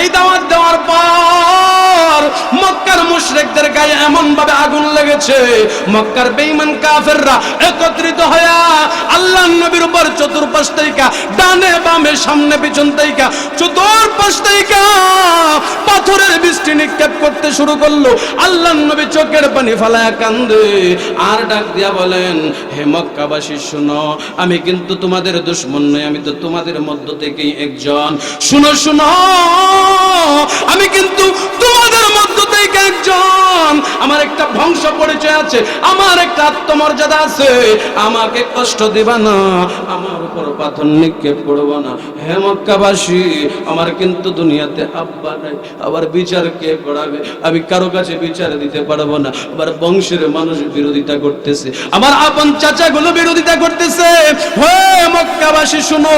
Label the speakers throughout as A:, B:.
A: এই দাওয়াত দেওয়ার পর মক্কার মুশরিকদের গায়ে এমন ভাবে আগুন লেগেছে, মক্কার বেঈমান কাফেররা একত্রিত হয়ে আল্লাহর নবীর উপর চতুর্পাশ থেকে, ডানে বামে সামনে পিছন থেকে চতুর্পাশ থেকে পাথরের বৃষ্টি নিক্ষেপ করতে শুরু করলো। আল্লাহর নবী চোখের পানি ফেলায়া কান্দে আর ডাক দিয়া বলেন, হে মক্কাবাসী শুনো, আমি কিন্তু তোমাদের দুশমন নই, আমি তো তোমাদের মধ্য থেকেই একজন। শুনো শুনো, আমি কিন্তু তোমাদের মধ্য থেকে একজন। আমার একটা বংশ পরিচয় আছে, আমার একটা আত্মমর্যাদা আছে, আমাকে কষ্ট দিবা না, আমার উপর পাথর নিক্ষেপ করবা না। হে মক্কাবাসী, আমার কিন্তু দুনিয়াতে আব্বা নাই, আবার বিচার কে করাবে? আমি কারো কাছে বিচার দিতে পারবো না। আবার বংশের মানুষ বিরোধিতা করতেছে, আমার আপন চাচাগুলো বিরোধিতা করতেছে। হে মক্কাবাসী শুনো,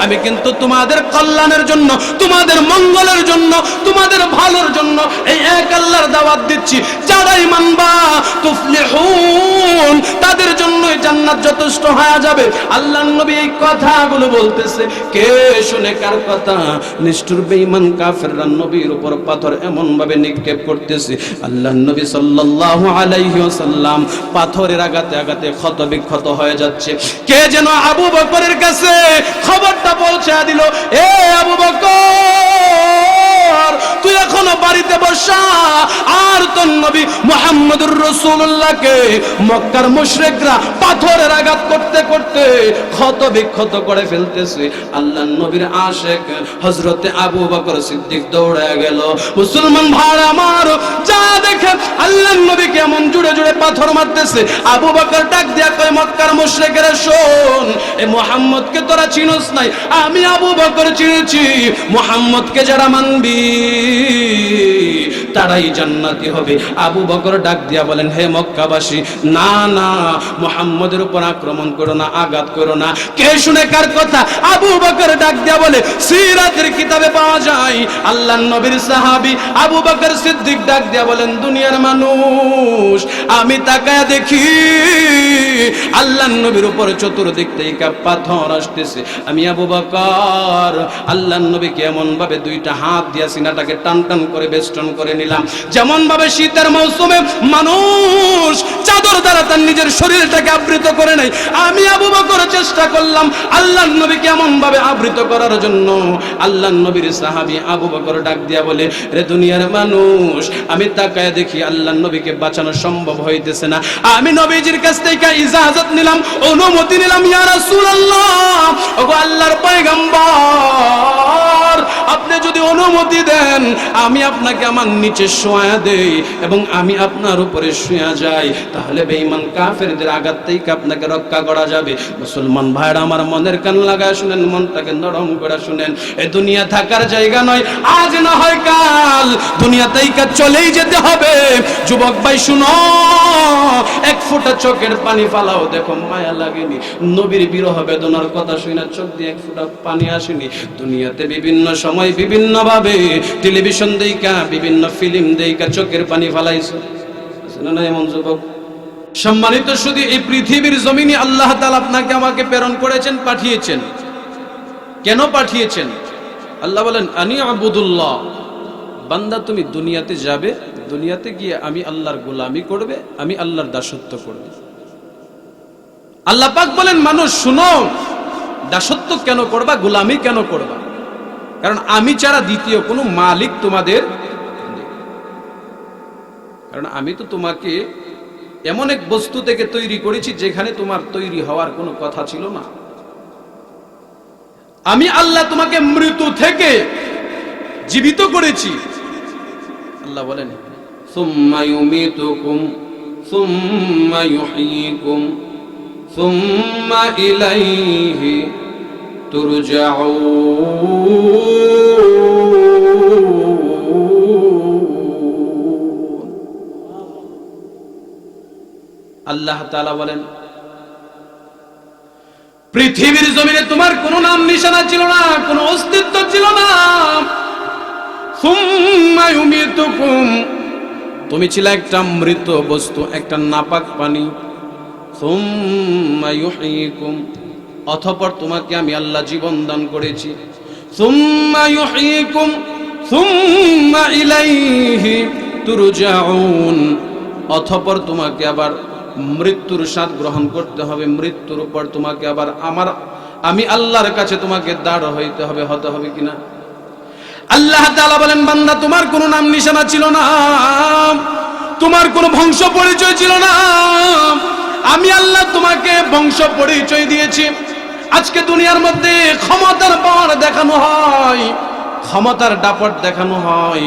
A: আমি কিন্তু তোমাদের কল্যাণের জন্য, তোমাদের মঙ্গলের জন্য, তোমাদের ভালোর জন্য এই এক আল্লাহর দাওয়াত দিচ্ছি। যারাই মানবা তুফলিহুন, তাদের জন্যই জান্নাত যথেষ্ট হয়ে যাবে। আল্লাহর নবী এই কথাগুলো বলতেছে, কে শুনে কার কথা? নিষ্ঠুর বেঈমান কাফেররা নবীর উপর পাথর এমন ভাবে নিক্ষেপ করতেছে, আল্লাহর নবী সাল্লাল্লাহু আলাইহি ওয়াসাল্লাম পাথরের আঘাতে আঘাতে ক্ষত বিক্ষত হয়ে যাচ্ছে। কে যেন আবু বকরের কাছে খবরটা পৌঁছে দিল, এ আবু বকর, তুই এখনো বাড়িতে বসা, আর তোর নবী মুহাম্মদুর রাসূলুল্লাহকে মক্কার মুশরিকরা পাথরের আঘাত করতে করতে ক্ষত বিক্ষত করে ফেলতেছে। আল্লাহর নবীর আশিক হযরতে আবু বকর সিদ্দিক দৌড়ে গেল। মুসলমান ভাই আমার, যা দেখে আল্লাহর নবী কেমন জুড়ে জুড়ে পাথর মারতেছে। আবু বকর ডাক দিয়া কয়, মক্কার মুশরিকেরা শোন, এই মুহাম্মদকে তোরা চিনোস নাই, আমি আবু বকর চিনেছি। মুহাম্মদকে যারা মানবি তারাই জান্নাতি হবে। আবু বকর ডাক দিয়া বলেন, হে মক্কাবাসী, না না, মুহাম্মদের উপর আক্রমণ করো না, আঘাত করো না। কে শুনে কার কথা? আবু বকর ডাক দিয়া বলে, সিরাতের কিতাবে পাওয়া যায় আল্লাহর নবীর সাহাবী আবু বকর সিদ্দিক ডাক দিয়া বলেন, দুনিয়ার মানুষ, আমি তাকায় দেখি আল্লাহর নবীর উপর চতুর্দিক থেকে পাথর আসতেছে। আমি আবু বকর আল্লাহর নবীকে এমন ভাবে দুইটা হাত দিয়া সিনাটাকে টান টান করে বেষ্টন করে নিলাম, যেমন ভাবে শীতের মৌসুমে মানুষ চাদর দ্বারা তার নিজের শরীরটাকে আবৃত করে নেয়। আমি আবু বকর চেষ্টা করলাম আল্লাহর নবীকে এমন ভাবে আবৃত করার জন্য। আল্লাহর নবীর সাহাবী আবু বকর ডাক দিয়া বলে, রে দুনিয়ার মানুষ, আমি তাকায় দেখি আল্লাহর নবীকে বাঁচানো সম্ভব হইতেছে না। আমি নবীজির কাছ থেকে ইজাজত নিলাম, অনুমতি নিলাম, ইয়া রাসূলুল্লাহ, ওগো আল্লাহর পয়গম্বর, আপনি যদি অনুমতি দেন আমি আপনাকে আমার নিচে শোয়া দেই এবং আমি আপনার উপরে শুয়া যাই, তাহলে বেঈমান কাফেরদের আঘাত থেকে আপনাকে রক্ষা করা যাবে। মুসলমান ভাইরা আমার, মনের কান লাগায় শুনেন, মনটাকে নরম করে শুনেন। এই দুনিয়া থাকার জায়গা নয়, আজ না হয় কাল দুনিয়া থেকে চলেই যেতে হবে। যুবক ভাই শুনো, এক ফোঁটা চোখের পানি ফালাও, দেখো মায়া লাগেনি? নবীর বিরহ বেদনার কথা শুনে চোখ দিয়ে এক ফোঁটা পানি আসেনি? দুনিয়াতে বিভিন্ন সময় বিভিন্ন ভাবে টেলিভিশন দেইকা, বিভিন্ন ফিল্ম দেইকা চোখের পানি ফালাইছো না এমন যুবক? সম্মানিত, শুধু এই পৃথিবীর জমিনে আল্লাহ তাআলা আপনাকে আমাকে প্রেরণ করেছেন, পাঠিয়েছেন। কেন পাঠিয়েছেন? আল্লাহ বলেন, আনি আবুদুল্লাহ, বান্দা তুমি দুনিয়াতে যাবে, দুনিয়াতে গিয়ে আমি আল্লাহর গোলামি করবে, আমি আল্লাহর দাসত্ব করবে। আল্লাহ পাক বলেন, মানুষ শুনো, দাসত্ব কেন করবা, গোলামি কেন করবা? কারণ আমি ছাড়া দ্বিতীয় কোনো মালিক তোমাদের নেই। কারণ আমি তো তোমাকে এমন এক বস্তু থেকে তৈরি করেছি যেখানে তোমার তৈরি হওয়ার কোনো কথা ছিল না। আমি আল্লাহ তোমাকে মৃত্যু থেকে জীবিত করেছি। আল্লাহ বলেন, সুম্মা ইউমিতুকুম সুম্মা ইউহয়িকুম সুম্মা ইলাইহি তুরজাউন। আল্লাহ তাআলা বলেন, পৃথিবীর জমিনে তোমার কোনো নাম নিশানা ছিল না, কোনো অস্তিত্ব ছিল না। সুম্মা ইউমিতুকুম, তুমি ছিলে একটা মৃত বস্তু, একটা নাপাক পানি। সুম্মা ইউহয়িকুম, অতঃপর তোমাকে আমি আল্লাহ জীবন দান করেছি। সুম্মা ইউহয়িকুম, সুম্মা ইলাইহি তুরজাউন, অতঃপর তোমাকে আবার মৃত্যুর স্বাদ গ্রহণ করতে হবে, মৃত্যুর উপর তোমাকে আবার আমি আল্লাহর কাছে তোমাকে দাঁড় হইতে হবে, হতে হবে কিনা? আল্লাহ তাআলা বলেন, বান্দা তোমার কোনো নাম নিশানা ছিল না, তোমার কোনো বংশ পরিচয় ছিল না, আমি আল্লাহ তোমাকে বংশ পরিচয় দিয়েছি। আজকে দুনিয়ার মধ্যে ক্ষমতার পাওয়ার দেখানো হয়, ক্ষমতার দাপট দেখানো হয়,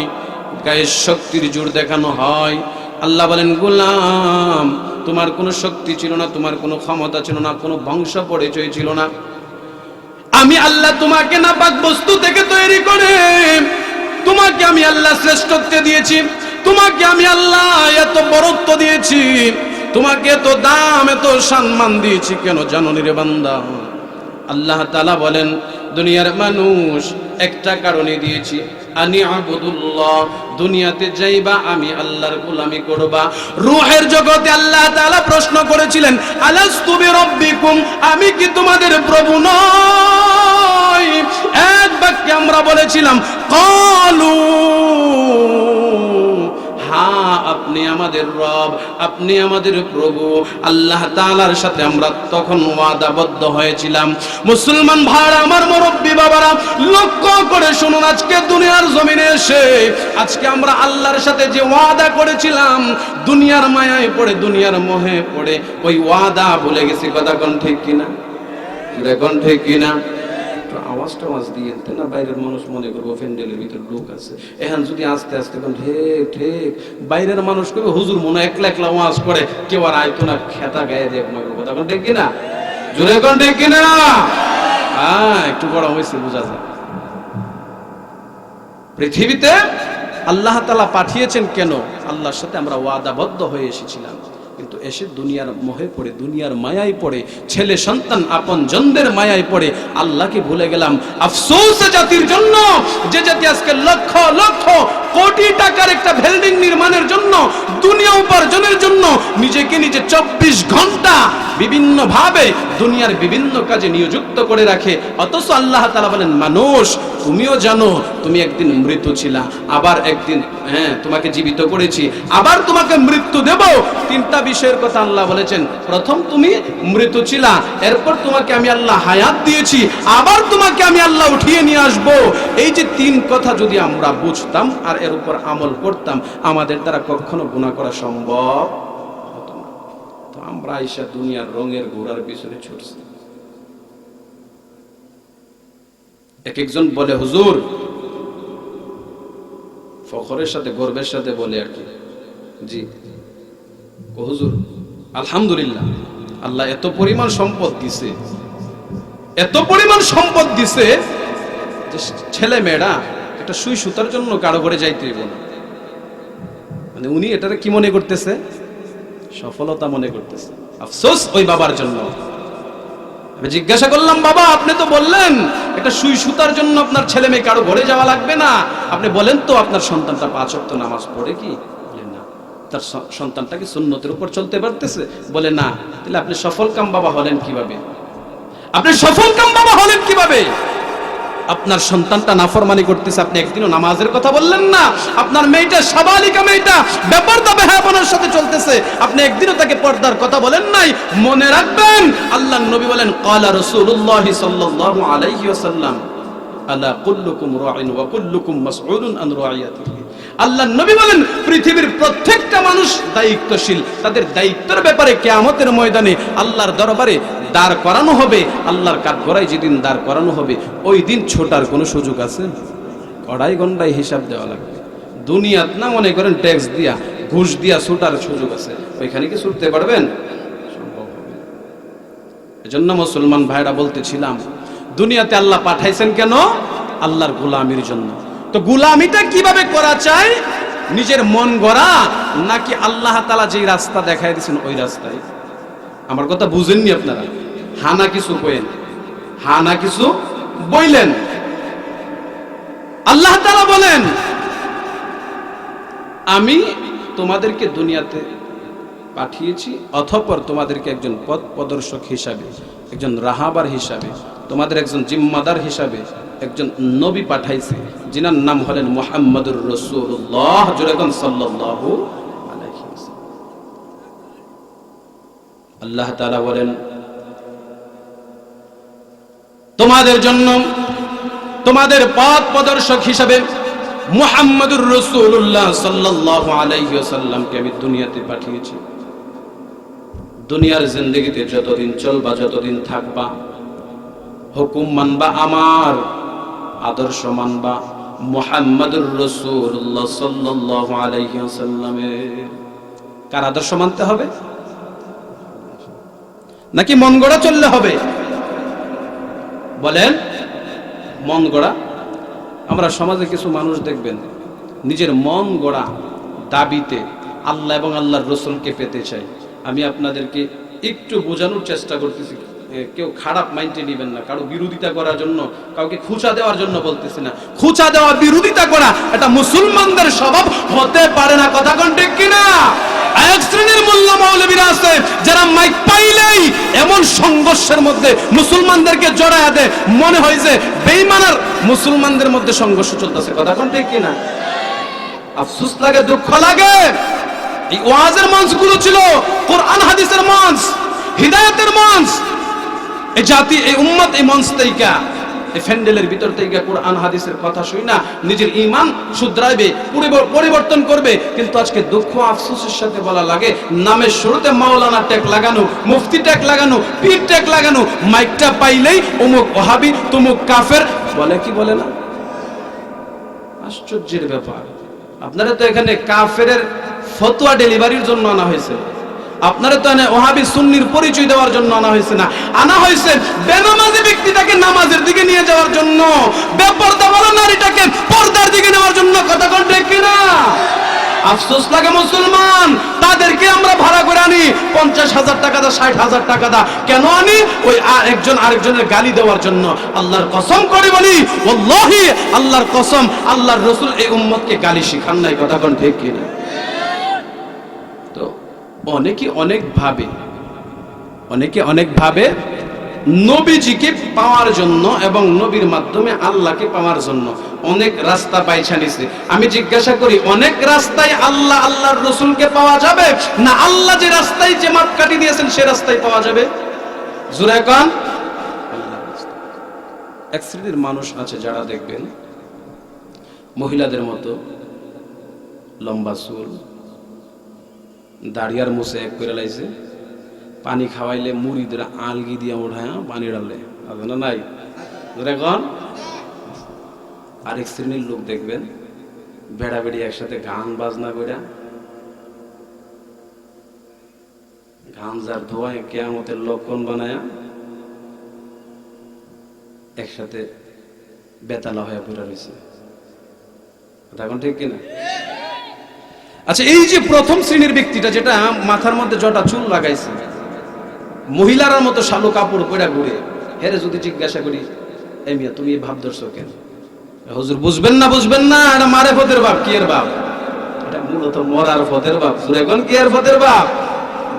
A: গায়ের শক্তির জোর দেখানো হয়। আল্লাহ বলেন, গোলাম তোমার কোনো শক্তি ছিল না, তোমার কোনো ক্ষমতা ছিল না, কোনো বংশ পরিচয় ছিল না। আমি আল্লাহ তোমাকে নাপাক বস্তু থেকে তৈরি করে তোমাকে আমি আল্লাহ শ্রেষ্ঠত্ব দিয়েছি, তোমাকে আমি আল্লাহ এত বরত্ব দিয়েছি, তোমাকে এত দাম এত সম্মান দিয়েছি। কেন জানো রে বান্দা? আল্লাহ তাআলা বলেন, দুনিয়ার মানুষ একটা কারণে দিয়েছি, আনি আবুদুল্লাহ, দুনিয়াতে যাইবা আমি আল্লাহর গোলামি করবা। রূহের জগতে আল্লাহ তাআলা প্রশ্ন করেছিলেন, আলাস্তু বিরাব্বিকুম, আমি কি তোমাদের প্রভু নই? এক বাক্যে আমরা বলেছিলাম, ক্বালু হ্যাঁ, আপনি আমাদের রব, আপনি আমাদের প্রভু। আল্লাহ তাআলার সাথে আমরা তখন ওয়াদাবদ্ধ হয়েছিলাম। মুসলমান ভাইরা আমার, মুরব্বী বাবারা, লক্ষ্য করে শুনুন, আজকে দুনিয়ার জমিনে এসে আজকে আমরা আল্লাহর সাথে যে ওয়াদা করেছিলাম, দুনিয়ার মায়ায় পড়ে, দুনিয়ার মোহে পড়ে ওই ওয়াদা ভুলে গেছি। কথা কোন ঠিক কিনা? কোন ঠিক কিনা? আওয়াজ দিয়ে না, বাইরের মানুষ মনে করবো ফ্যান্ডেলের ভিতর লোক আছে। এখন যদি আস্তে আস্তে ঠিক বাইরের মানুষ করবে হুজুর মনে একলা একলা ওয়াজ করে, কেউ আর আইতো না, খেতা গায়ে দিয়ে মনে করবো। তখন ঠিক কিনা? জোরে কোন ঠিক কিনা? হ্যাঁ, একটু বড় হয়েছে, বোঝা যায়। পৃথিবীতে আল্লাহ তাআলা পাঠিয়েছেন কেন? আল্লাহর সাথে আমরা ওয়াদাবদ্ধ হয়ে এসেছিলাম, কিন্তু এসে দুনিয়ার মোহে পড়ে, দুনিয়ার মায়ায় পড়ে, ছেলে সন্তান আপন জনদের মায়ায় পড়ে আল্লাহকে ভুলে গেলাম। আফসোস জাতির জন্য, যে জাতি আজকে লক্ষ লক্ষ কোটি টাকার একটা বিল্ডিং নির্মাণের জন্য, দুনিয়া উপার্জনের জন্য নিজেকে নিজে 24 ঘন্টা বিভিন্ন ভাবে দুনিয়ার বিভিন্ন কাজে নিয়োজিত করে রাখে। অথচ আল্লাহ তাআলা বলেন, মানুষ তুমিও জানো তুমি একদিন মৃত ছিলা, আবার একদিন তোমাকে জীবিত করেছি, আবার তোমাকে মৃত্যু দেব। তিনটা বিষয়ের কথা আল্লাহ বলেছেন। প্রথম তুমি মৃত ছিলা, এরপর তোমাকে আমি আল্লাহ হায়াত দিয়েছি, আবার তোমাকে আমি আল্লাহ উঠিয়ে নিয়ে আসব। এই যে তিন কথা যদি আমরা বুঝতাম আর এর উপর আমল করতাম, আমাদের দ্বারা কখনো গুনাহ করা সম্ভব হতো না। তো আমরা আইসা দুনিয়ার রঙের ঘোড়ার পিছনে ছুটছি। এক একজন বলে, হুজুর, ফখরের সাথে গর্বের সাথে বলে আর কি, জি হুজুর আলহামদুলিল্লাহ, আল্লাহ এত পরিমাণ সম্পদ দিছে, এত পরিমাণ সম্পদ দিছে যে ছেলে মেয়েরা একটা সুই সুতার জন্য কারো ঘরে যাইতে হইব না। মানে উনি এটারে কি মনে করতেছে? সফলতা মনে করতেছে। আফসোস ওই বাবার জন্য। আমি জিজ্ঞাসা করলাম, বাবা আপনি তো বললেন একটা সুই সুতার জন্য আপনার ছেলে মেয়ে কারো ঘরে যাওয়া লাগবে না, আপনি বলেন তো আপনার সন্তানটা 5 ওয়াক্ত নামাজ পড়ে কি? বলেন না। তার সন্তানটা কি সুন্নতের উপর চলতে পারতেছে? বলে না। তাহলে আপনি সফল কাম বাবা হলেন কিভাবে? আপনি সফল কাম বাবা হলেন কিভাবে? আপনার সন্তানটা নাফরমানি করতেছে, আপনি একদিনও নামাজের কথা বললেন না। আপনার মেয়েটা সাবালিকা মেয়েটা বেপরদা বেহায়াপনার সাথে চলতেছে, আপনি একদিনও তাকে পর্দার কথা বলেন নাই। মনে রাখবেন, আল্লাহর নবী বলেন, ক্বালা রাসূলুল্লাহ সাল্লাল্লাহু আলাইহি ওয়াসাল্লাম, আলা কুল্লুকুম রাঈন ওয়া কুল্লুকুম মাসউলুন আন রাইয়াতিহি। আল্লাহর নবী বলেন, পৃথিবীর প্রত্যেকটা মানুষ দায়িত্বশীল, তাদের দায়িত্বের ব্যাপারে কিয়ামতের ময়দানে আল্লাহর দরবারে দাঁড় করানো হবে। আল্লাহর কাঠগড়ায় যেদিন দাঁড় করানো হবে, ওই দিন ছোটার কোনো সুযোগ আছে? কড়াই গন্ডাই হিসাব দেওয়া লাগবে। দুনিয়াত না মনে করেন ট্যাক্স দিয়া, ঘুষ দিয়া ছোটার সুযোগ আছে, ওইখানে কি ছুটতে পারবেন? সম্ভব হবে। এজন্য মুসলমান ভাইরা বলতেছিলাম, দুনিয়াতে আল্লাহ পাঠাইছেন কেন? আল্লাহর গোলামির জন্য। তো গোলামিটা কিভাবে করা চাই? নিজের মন গড়া নাকি আল্লাহ তাআলা যেই রাস্তা দেখাই দিয়েছেন ওই রাস্তায়? আমার কথা বুঝেননি আপনারা? হানা কিছু কইেন, হানা কিছু বইলেন। আল্লাহ তাআলা বলেন, আমি তোমাদেরকে দুনিয়াতে পাঠিয়েছি, অতঃপর তোমাদেরকে একজন পথ প্রদর্শক হিসাবে, একজন রাহাবার হিসাবে, তোমাদের একজন জিম্মাদার হিসাবে একজন নবী পাঠাইছে, যিনার নাম হলেন মুহাম্মদুর রাসূলুল্লাহ সাল্লাল্লাহু আলাইহি ওয়াসাল্লাম। আল্লাহ তাআলা বলেন, তোমাদের জন্য তোমাদের পথ প্রদর্শক হিসেবে মুহাম্মদুর রাসূলুল্লাহ সাল্লাল্লাহু আলাইহি ওয়াসাল্লামকে আমি দুনিয়াতে পাঠিয়েছি। দুনিয়ার জিন্দেগিতে যতদিন চলবা, যতদিন থাকবা, হুকুম মানবা আমার, আদর্শ মানবা মুহাম্মদুর রাসূলুল্লাহ সাল্লাল্লাহু আলাইহি ওয়াসাল্লামের। কার আদর্শ মানতে হবে? নাকি মন গড়া চললে হবে? বলেন, মন গড়া? আমরা সমাজে কিছু মানুষ দেখবেন নিজের মন গড়া দাবিতে আল্লাহ এবং আল্লাহর রাসূলকে পেতে চাই। আমি আপনাদেরকে একটু বোঝানোর চেষ্টা করতেছি, কেউ খারাপ মাইন্ডে নেবেন না। কারো বিরোধিতা করার জন্য, কাউকে খুঁচা দেওয়ার জন্য বলতেছি না। খুঁচা দেওয়া, বিরোধিতা করা এটা মুসলমানদের স্বভাব হতে পারে না। কথা কোন ঠিক কিনা? এক শ্রেণীর মোল্লা মাওলাভিরা আছে যারা মাইক পাইলেই এমন সংঘর্ষের মধ্যে মুসলমানদেরকে জড়ায়া দেয়, মনে হয় যে বেঈমান আর মুসলমানদের মধ্যে সংঘর্ষ চলতেছে। কথা কোন ঠিক কিনা? আফসোস লাগে, দুঃখ লাগে। এই ওয়াজের মঞ্চগুলো ছিল কোরআন হাদিসের মঞ্চ, হিদায়াতের মঞ্চ। এই জাতি, এই উম্মত এই মঞ্চ থেকে, এই ফ্যান্ডেলের ভিতর থেকে কোরআন হাদিসের কথা শুই না নিজের ঈমান শুধরাইবে, পরিবর্তন করবে। কিন্তু আজকে দুঃখ আফসোসের সাথে বলা লাগে, নামের শুরুতে মাওলানা ট্যাগ লাগানো, মুফতি ট্যাগ লাগানো, পীর ট্যাগ লাগানো, মাইকটা পাইলেই অমুক ওহাবি, তমুক কাফের বলে। কি বলে না? আশ্চর্যের ব্যাপার। আপনারা তো এখানে কাফেরের ফতোয়া ডেলিভারির জন্য আনা হয়েছে, আপনারা তো ওহাবি সুন্নির পরিচয় দেওয়ার জন্য আনা হয়েছে না, আনা হয়েছে বেনামাজি ব্যক্তিটাকে নামাজের দিকে নিয়ে যাওয়ার জন্য, বেপরদা বলা নারীটাকে পর্দার দিকে নেওয়ার জন্য। কথা কোন ঠিক কিনা? আফসোস লাগে মুসলমান, তাদেরকে আমরা ভাড়া করে আনি 50,000 টাকা দা, 60,000 টাকা দা। কেন আনি? ওই একজন আরেকজনের গালি দেওয়ার জন্য। আল্লাহর কসম করে বলি, ওয়াল্লাহি আল্লাহর কসম, আল্লাহর রাসূল এই উম্মতকে গালি শিখান নাই। কথা কোন ঠিক কিনা? তো অনেকে অনেক ভাবে নবীজিকে পাওয়ার জন্য এবং নবীর মাধ্যমে আল্লাহকে পাওয়ার জন্য অনেক রাস্তা বাইছা নিছে। আমি জিজ্ঞাসা করি, অনেক রাস্তায় আল্লাহ আল্লাহর রাসূলকে পাওয়া যাবে না আল্লাহ যে রাস্তায় যে মাপকাঠি দিয়েছেন সে রাস্তায় পাওয়া যাবে? জোরে কোন? এক শ্রেণীর মানুষ আছে যারা দেখবেন মহিলাদের মতো লম্বা চুল, দাড়িয়ার মুছে এক করে লাইছে, পানি খাওয়াইলে মুড়িদের আলগি দিয়ে ওঠায় পানি ডালে। না নাই? এখন আরেক শ্রেণীর লোক দেখবেন বেড়া বেড়ি একসাথে গান বাজনা করে, গাঞ্জার ধোয়ায় কিয়ামতের লক্ষণ বানায় একসাথে বেতালা হয়ে পড়ে রয়েছে। এখন ঠিক কিনা? আচ্ছা, এই যে প্রথম শ্রেণীর ব্যক্তিটা যেটা মাথার মধ্যে জটা চুল লাগাইছে, মহিলার মতো শালো কাপড় পরে ঘুরে, হেরে যদি জিজ্ঞাসা করি, এই মিয়া তুমি এই ভাব ধরছো কেন? হুজুর বুঝবেন না, এটা মারে ফতের বাপ। কি এর বাপ? এটা মূলত মরার ফতের বাপ। এখন কি এর ফতের বাপ?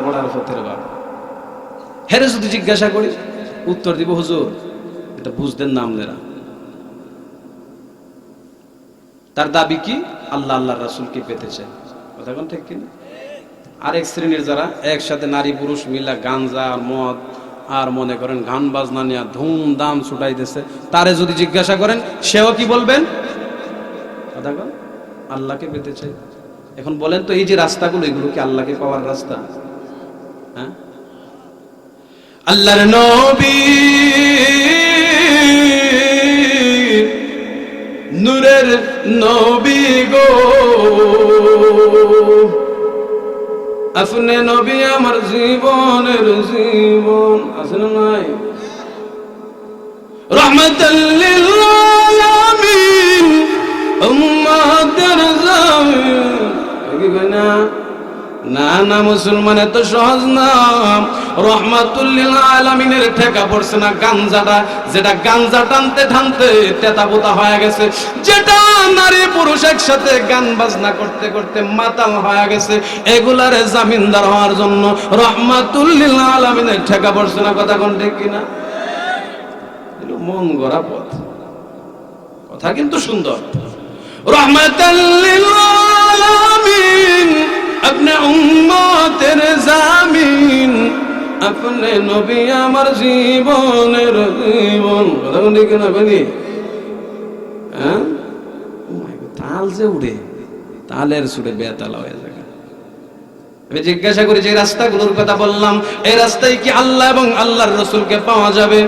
A: মরার ফতের বাপ। হেরে যদি জিজ্ঞাসা করি, উত্তর দিব, হুজুর এটা বুঝতেন না আপনারা। তার দাবি কি? আল্লাহ আল্লাহর রাসূলকে পেতে চায়। কথা কোন ঠিক কিনা? আরেক শ্রেণীর যারা একসাথে নারী পুরুষ মিলা গাঞ্জা আর মদ আর মনে করেন গান বাজনা নিয়ে ধুমধাম ছুটাইতেছে, তারে যদি জিজ্ঞাসা করেন সেও কি বলবেন? কথা কোন? আল্লাহকে পেতে চাই। এখন বলেন তো, এই যে রাস্তাগুলো, এগুলো কি আল্লাহকে পাওয়ার রাস্তা? হ্যাঁ, আল্লাহর নবী নূরের নবী গো, আপনি নবী আমার জীবনের জীবন। আছে না নাই? রাহমাতাল লিল আলামিন উম্মাতের জামিন। না না, মুসলমান এত সহজ না। রহমাতুল লিল আলামিনের ঠেকা পড়ছে না গাঞ্জাটা, যেটা গাঞ্জা টানতে টানতে তেতাবোতা হয়ে গেছে, যেটা নারী পুরুষ একসাথে গান বাজনা করতে করতে মাতাল হয়ে গেছে, এগুলার জামিনদার হওয়ার জন্য রহমাতুল লিল আলামিনের ঠেকা পড়ছে না। কথা কোন ঠিক কিনা? মন গড়া পথ। কথা কিন্তু সুন্দর। রহমাতাল লিল আলামিন, আপনি উম্মতের জামিন, আপনি নবী আমার জীবনের জীবন। কথা বলি কিনা বলি? হ্যাঁ, তাল যে উড়ে, তালের সুরে বেতালা হয়ে যায়। আমি জিজ্ঞাসা করি যে রাস্তাগুলোর কথা বললাম, এই রাস্তায় কি আল্লাহ এবং আল্লাহর রাসূলকে পাওয়া যাবে,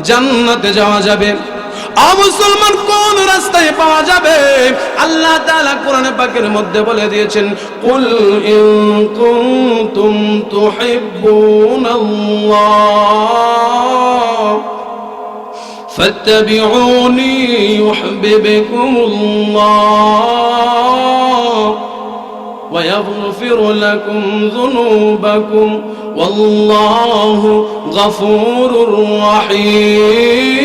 A: জান্নাতে যাওয়া যাবে? মুসলমান কোন রাস্তায় পাওয়া যাবে? আল্লাহ তাআলা কোরআনে পাকের মধ্যে বলে দিয়েছেন, কুল ইন কুনতুম তুহিব্বুনাল্লাহ ফাত্তাবিউনি ইউহিব্বুকুমুল্লাহ ওয়া ইয়াগফির লাকুম যুনুবাকুম ওয়াল্লাহু গফুরুর রহিম।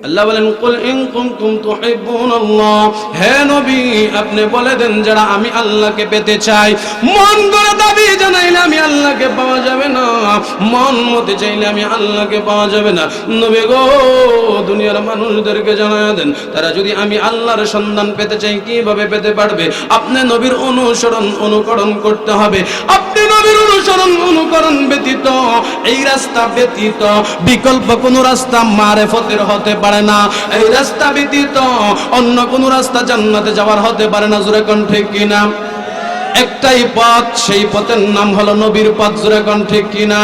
A: আল্লাহ বলেন, কুল ইন কুনতুম তুহিব্বুনাল্লাহ, হে নবী আপনি বলে দেন যারা আমি আল্লাহকে পেতে চাই, মন গড়া দাবি জানাইলে আমি আল্লাহকে পাওয়া যাবে না, মন মতে চাইলে আমি আল্লাহকে পাওয়া যাবে না। নবী গো, দুনিয়ার মানুষদেরকে জানায় দেন, তারা যদি আমি আল্লাহর সন্ধান পেতে চাই কিভাবে পেতে পারবে? আপনি নবীর অনুসরণ অনুকরণ করতে হবে। আপনি নবীর অনুসরণ অনুকরণ ব্যতীত, এই রাস্তা ব্যতীত বিকল্প কোন রাস্তা মারেফতের হতে পারে না। এই রাস্তা ব্যতীত অন্য কোন রাস্তা জান্নাতে যাওয়ার হতে পারে না। জোরে কোন ঠিক কিনা? একটাই পথ, সেই পথের নাম হলো নবীর পথ। জোরে কোন ঠিক কিনা?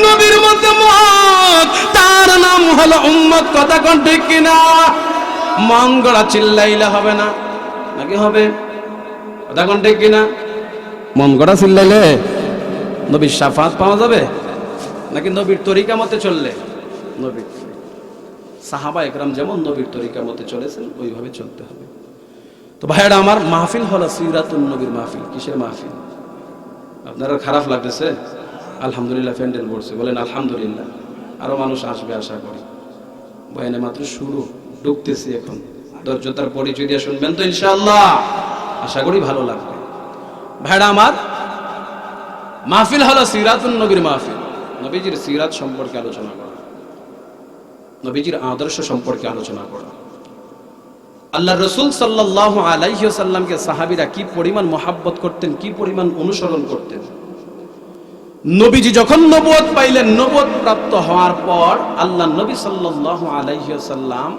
A: নবীর মধ্যে মত, তার নাম হলো উম্মত। কথা কোন ঠিক কিনা? মন গড়া চিল্লাইলে হবে না, নাকি হবে? কথা কোন ঠিক কিনা? মন গড়া চিল্লাইলে নবীর শাফাত পাওয়া যাবে, নাকি নবীর তরিকা মতে চললে? নবীর সাহাবা একরাম যেমন নবীর তরিকা মতে চলেছেন ওইভাবে চলতে হবে। তো ভাইরা আমার, মাহফিল হলো সিরাতুন নবীর মাহফিল। কিসের মাহফিল? আপনারা খারাপ লাগতেছে? আলহামদুলিল্লাহ প্যান্ডেল পড়ছে, বলেন আলহামদুলিল্লাহ। আরো মানুষ আসবে আশা করি। বয়ানে মাত্র শুরু, ঢুকতেছি এখন। ধৈর্যতার পরিচয় দিয়ে শুনবেন তো ইনশাআল্লাহ, আশা করি ভালো লাগবে। ভাইরা আমার, মাহফিল হলো সিরাতুন নবীর মাহফিল। নবীজির সিরাত সম্পর্কে আলোচনা করা, নবীজির আদর্শ সম্পর্কে আলোচনা করা। আল্লাহ রাসূল সাল্লাল্লাহু আলাইহি ওয়াসাল্লামকে সাহাবীরা কি পরিমাণ মহব্বত করতেন, কি পরিমাণ অনুসরণ করতেন। নবীজি যখন নবুয়ত পাইলেন, নবুয়ত প্রাপ্ত হওয়ার পর আল্লাহ নবী সাল্লাল্লাহু আলাইহি ওয়াসাল্লাম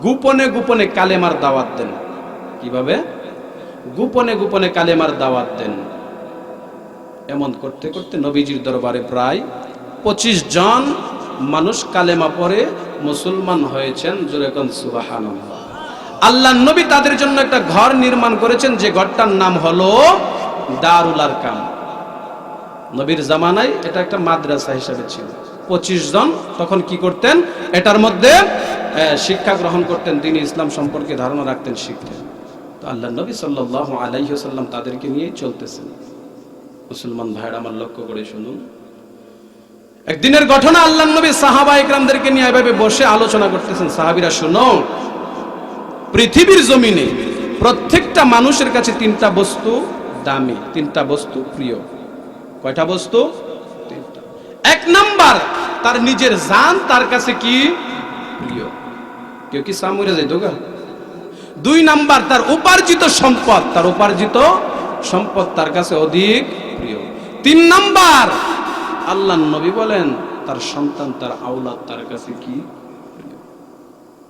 A: গোপনে গোপনে কালেমার দাওয়াত দেন। কিভাবে? গোপনে গোপনে কালেমার দাওয়াত দেন। এমন করতে করতে নবীজির দরবারে প্রায় 25 জন মানুষ কালেমা পড়ে মুসলমান হয়েছেন। জোরে কোন সুবহানাল্লাহ। আল্লাহ নবী তাদের জন্য একটা ঘর নির্মাণ করেছেন, যে ঘরটার নাম হলো দারুল আরকাম। নবীর জামানায় এটা একটা মাদ্রাসা হিসেবে ছিল। 25 জন তখন কি করতেন? এটার মধ্যে শিক্ষা গ্রহণ করতেন, দ্বীন ইসলাম সম্পর্কে ধারণা রাখতেন, শিখতেন। তো আল্লাহ নবী সাল্লাল্লাহু আলাইহি ওয়াসাল্লাম তাদেরকে নিয়েই চলতেছেন। মুসলমান ভাইরা আমার, লক্ষ্য করে শুনুন। একদিনের ঘটনা, আল্লাহ নবী সাহাবা ইকরামদেরকে নিয়ে এভাবে বসে আলোচনা করতেছেন। সাহাবীরা, শুনো, পৃথিবীর জমিনে প্রত্যেকটা মানুষের কাছে 3টা বস্তু দামি, 3টা বস্তু প্রিয়। কয়টা বস্তু? 3টা। 1 নাম্বার, তার নিজের জান তার কাছে কি প্রিয়। কেউ কি সামরে যাইতো গা? 2 নাম্বার, তার উপার্জিত সম্পদ, তার উপার্জিত সম্পদ তার কাছে অধিক প্রিয়। 3 নাম্বার, আল্লাহ নবী বলেন তার সন্তান, তার আওলাদ তার কাছে কি প্রিয়।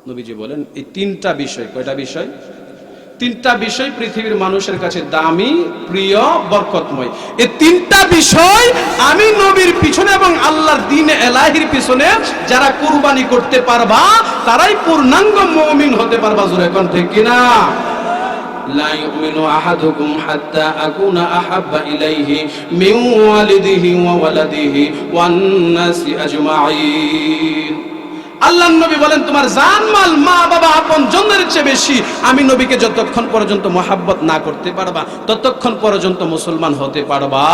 A: নবীজি বলেন এই 3টা বিষয়। কয়টা বিষয়? 3টা বিষয় পৃথিবীর মানুষের কাছে দামি, প্রিয়, বরকতময়। এই 3টা বিষয় আমি নবীর পিছনে এবং আল্লাহর দ্বীনে এলাহির পিছনে যারা কুরবানি করতে পারবা, তারাই পূর্ণাঙ্গ মুমিন হতে পারবা। জোরে কোন ঠিক কিনা? لا يؤمن أحدكم حتى أكون أحب إليه من والده وولده والناس أجمعين। আল্লাহ নবী বলেন তোমার জান মাল, মা বাবা, আপন জনের চেয়ে বেশি আমি নবীকে যতক্ষণ পর্যন্ত মহব্বত না করতে পারবা, ততক্ষণ পর্যন্ত মুসলমান হতে পারবা।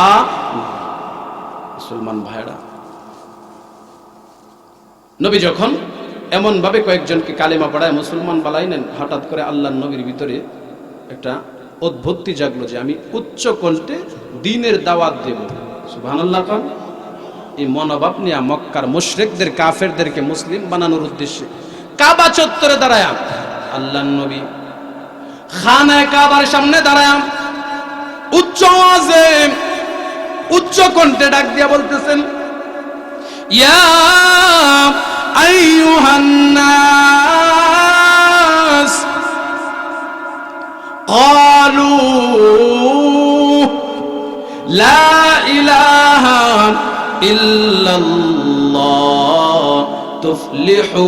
A: মুসলমান ভাইরা, নবী যখন এমন ভাবে কয়েকজনকে কালেমা পড়ায় মুসলমান বানাইলেন, হঠাৎ করে আল্লাহ নবীর ভিতরে একটা উদ্ভূতি জাগলো যে আমি উচ্চ কণ্ঠে দ্বীনের দাওয়াত দেব। সুবহানাল্লাহ। এই মনোভাব নিয়ে মক্কার মুশরিকদের কাফেরদেরকে মুসলিম বানানোর উদ্দেশ্যে কাবা চত্বরে দাঁড়ায় আল্লাহর নবী খানায়ে কাবার সামনে দাঁড়ায় উচ্চ আওয়াজে উচ্চ কণ্ঠে ডাক দিয়া বলতেছেন, ইয়া আইয়ুহান নাস ক্বালু লা ইলাহা ইল্লাল্লাহ তুফলিহুন।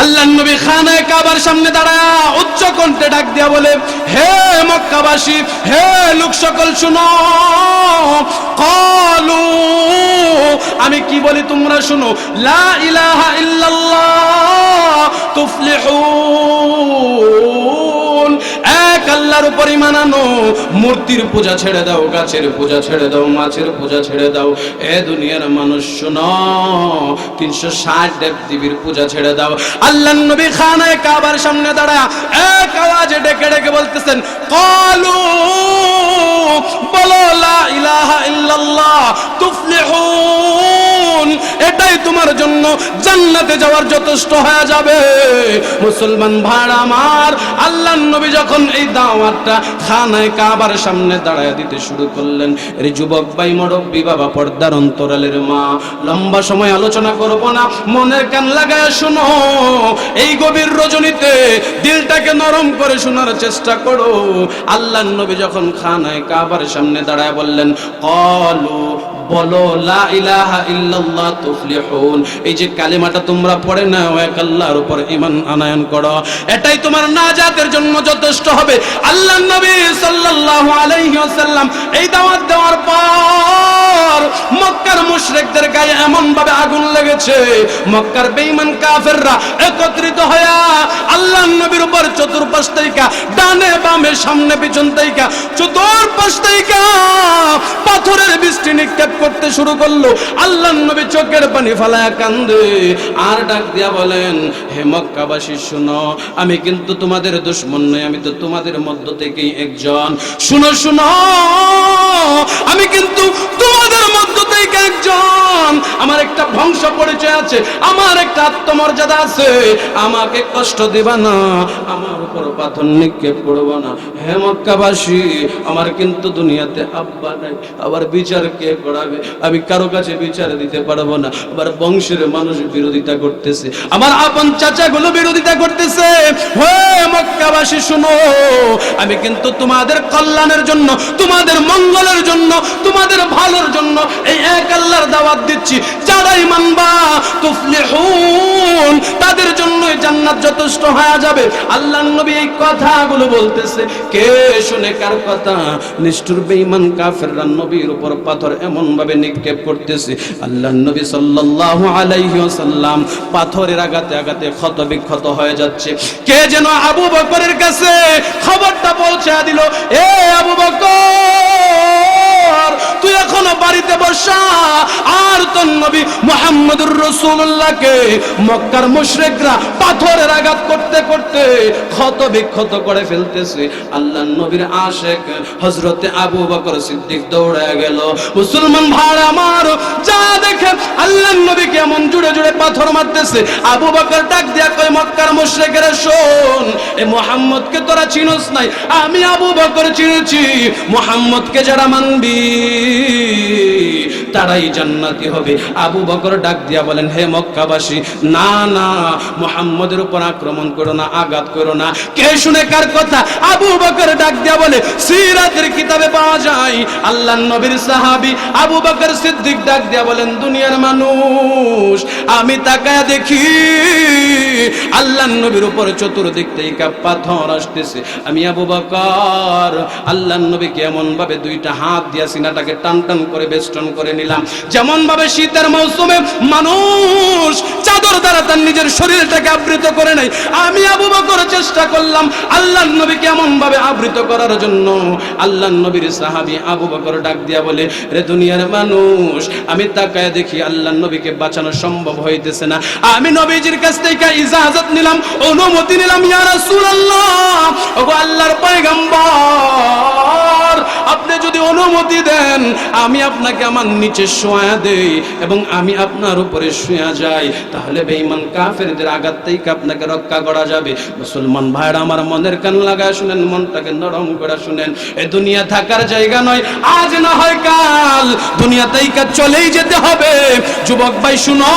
A: আল্লাহর নবী খানায়ে কাবার সামনে দাঁড়ায় উচ্চ কণ্ঠে ডাক দিয়া বলে, হে মক্কাবাসী, হে লোক সকল শুনো, ক্বালু আমি কি বলি তোমরা শুনো, লা ইলাহা ইল্লাল্লাহ তুফলিহুন, এক আল্লাহর উপর ঈমান আনো, মূর্তির পূজা ছেড়ে দাও, গাছের পূজা ছেড়ে দাও, মাছের পূজা ছেড়ে দাও। এ দুনিয়ার মানুষ শোনো, 360 দেব-দেবীর পূজা ছেড়ে দাও। আল্লাহর নবী খানায়ে কাবার সামনে দাঁড়ায় এক আওয়াজে ডেকে ডেকে বলতেছেন, ক্বালু বলো লা ইলাহা ইল্লাল্লাহ তুফলিহুন, এটাই তোমার জন্য জান্নাতে যাওয়ার যথেষ্ট হয়ে যাবে। মুসলমান ভাইরা আমার, আল্লাহর নবী যখন এই দাওয়াতটা খানায়ে কাবার সামনে দাঁড়ায় দিতে শুরু করলেন, এর যুবক ভাই, মুরব্বী বাবা, পর্দার অন্তরালের মা, লম্বা সময় আলোচনা করব না, মনের কান লাগায় শুনো। এই গভীর রজনীতে দিলটাকে নরম করে শোনার চেষ্টা করো। আল্লাহর নবী যখন খানায়ে কাবার সামনে দাঁড়ায় বললেন, ক্বালু বলো লা ইলাহা ইল্লাল্লাহ তুফলিহুন, এই যে কালিমাটা তোমরা পড়ে নাও, এক আল্লাহর উপর ঈমান আনয়ন করো, এটাই তোমার নাজাতের জন্য যথেষ্ট হবে। আল্লাহর নবী সাল্লাল্লাহু আলাইহি ওয়াসাল্লাম এই দাওয়াত দেওয়ার পর মক্কার মুশরিকদের গায়ে এমন ভাবে আগুন লেগেছে, মক্কার বেঈমান কাফেররা একত্রিত হয়ে আল্লাহর নবীর উপর চতুর্পাশ থেকে, ডানে বামে সামনে পিছন থেকে, চতুর্পাশ থেকে পাথরের বৃষ্টি নিক্ষেপ করতে শুরু করলো। আল্লাহর নবী চোখের পানি ফালায়া কান্দে আর ডাক দিয়া বলেন, হে মক্কাবাসী শুনো, আমি কিন্তু তোমাদের দুশমন নই, আমি তো তোমাদের মধ্য থেকেই একজন। শুনো শুনো, আমি কিন্তু তোমাদের মধ্য থেকে একজন। আমার একটা বংশ পরিচয় আছে, আমার একটা আত্মমর্যাদা আছে, আমাকে কষ্ট দিবা না, আমার উপর পাথর নিক্ষেপ করবা না। হে মক্কাবাসী, আমার কিন্তু দুনিয়াতে আব্বা নাই, আবার বিচার কে করাবে? আমি কারো কাছে বিচার দিতে পারবো না। আবার বংশের মানুষ বিরোধিতা করতেছে, আমার আপন চাচাগুলো বিরোধিতা করতেছে। হে মক্কাবাসী শুনো, আমি কিন্তু তোমাদের কল্যাণের জন্য, তোমাদের মঙ্গলের জন্য, তোমাদের ভালোর জন্য এই এক আল্লাহর দাওয়াত দিচ্ছি। যারাই মানবা তুফলিহুন, তাদের জন্যই জান্নাত যথেষ্ট হয়ে যাবে। আল্লাহর নবী এই কথাগুলো বলতেছে, কে শুনে কার কথা? নিষ্ঠুর বেঈমান কাফেররা নবীর উপর পাথর এমন ভাবে নিক্ষেপ করতেছে, আল্লাহর নবী সাল্লাল্লাহু আলাইহি ওয়াসাল্লাম পাথরের আঘাতে আঘাতে ক্ষত বিক্ষত হয়ে যাচ্ছে। কে যেন আবু বকরের কাছে খবরটা পৌঁছে দিল, এ আবু বকর, তুই এখনো বাড়িতে বসা, আর তোর নবী মুহাম্মদুর রাসূলুল্লাহকে মক্কার মুশরিকরা পাথরের আঘাত করতে করতে ক্ষত বিক্ষত করে ফেলতেছে। আল্লাহর নবীর আশিক হযরতে আবু বকর সিদ্দিক দৌড়ে গেল। মুসলমান ভাই আমার, যা দেখে আল্লাহর নবী কেমন জুড়ে জুড়ে পাথর মারতেছে, আবু বকর ডাক দিয়া কয়, মক্কার মুশরিকেরা শোন, এই মুহাম্মদকে তোরা চিনোস নাই, আমি আবু বকর চিনেছি। মুহাম্মদকে যারা মানবি তারাই জান্নাতি হবে। আবু বকর ডাক দিয়া বলেন, হে মক্কাবাসী, না না, মুহাম্মদের উপর আক্রমণ করো না, আঘাত করো না। কে শুনে কার কথা? আবু বকর ডাক দিয়া বলে, সিরাতের কিতাবে পাওয়া যায়, আল্লাহর নবীর সাহাবী আবু বকর সিদ্দিক ডাক দিয়া বলেন, দুনিয়ার মানুষ, আমি তাকায়া দেখি আল্লাহর নবীর উপর চতুর্দিক থেকে পাথর আসতেছে। আমি আবু বকর আল্লাহর নবীকে এমন ভাবে দুইটা হাত দিয়া সিনাটাকে টান টান করে বেষ্টন করে নিলাম। যেমন ভাবে শীতের মৌসুমে মানুষ চাদর দ্বারা তার নিজের শরীরটাকে আবৃত করে নেয়, আমি আবু বকর চেষ্টা করলাম আল্লাহর নবীকে এমন ভাবে আবৃত করার জন্য। আল্লাহর নবীর সাহাবী আবু বকর ডাক দিয়া বলে, রে দুনিয়ার মানুষ, আমি তাকায় দেখি আল্লাহর নবীকে বাঁচানো সম্ভব হইতেছে না। আমি নবীজির কাছ থেকে ইজাজত নিলাম, অনুমতি নিলাম, ইয়া রাসূলুল্লাহ, ওগো আল্লাহর পয়গম্বর, আপনি যদি অনুমতি দেন আমি আপনাকে আমার নিচে শোয়া দেই এবং আমি আপনার উপরে শুয়া যাই, তাহলে বেঈমান কাফেরদের আঘাত থেকে আপনাকে রক্ষা করা যাবে। মুসলমান ভাইরা আমার, মনের কান লাগায় শুনেন, মনটাকে নরম করে শুনেন। এই দুনিয়া থাকার জায়গা নয়, আজ না হয় কাল দুনিয়া থেকে চলেই যেতে হবে। যুবক ভাই শুনো,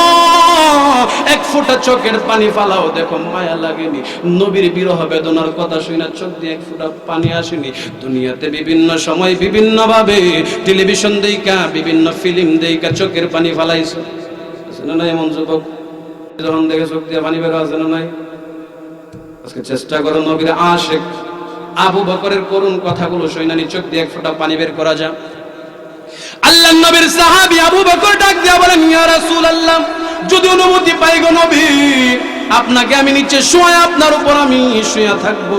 A: এক ফোঁটা চোখের পানি ফালাও, দেখো মায়া লাগেনি? নবীর বিরহ বেদনার কথা শুনে চোখ দিয়ে এক ফোঁটা পানি আসেনি? দুনিয়াতে বিভিন্ন সময় বিভিন্ন ভাবে টেলিভিশন দেইকা, বিভিন্ন ফিল্ম দেইকা চোখের পানি ফালাইছো, আছে না নাই? এমন যুবক যখন দেখে চোখ দিয়ে পানি বের আছে না নাই? আজকে চেষ্টা করো নবীর আশিক আবু বকরের করুণ কথাগুলো শুনানি চোখ দিয়ে এক ফোঁটা পানি বের করা যায়। আল্লাহর নবীর সাহাবী আবু বকর ডাক দিয়া বলেন, ইয়া রাসূলুল্লাহ, যদি অনুমতি পাই গো নবী, আপনাকে আমি নিচে শুয়ে আপনার উপর আমি শুয়ে থাকবো।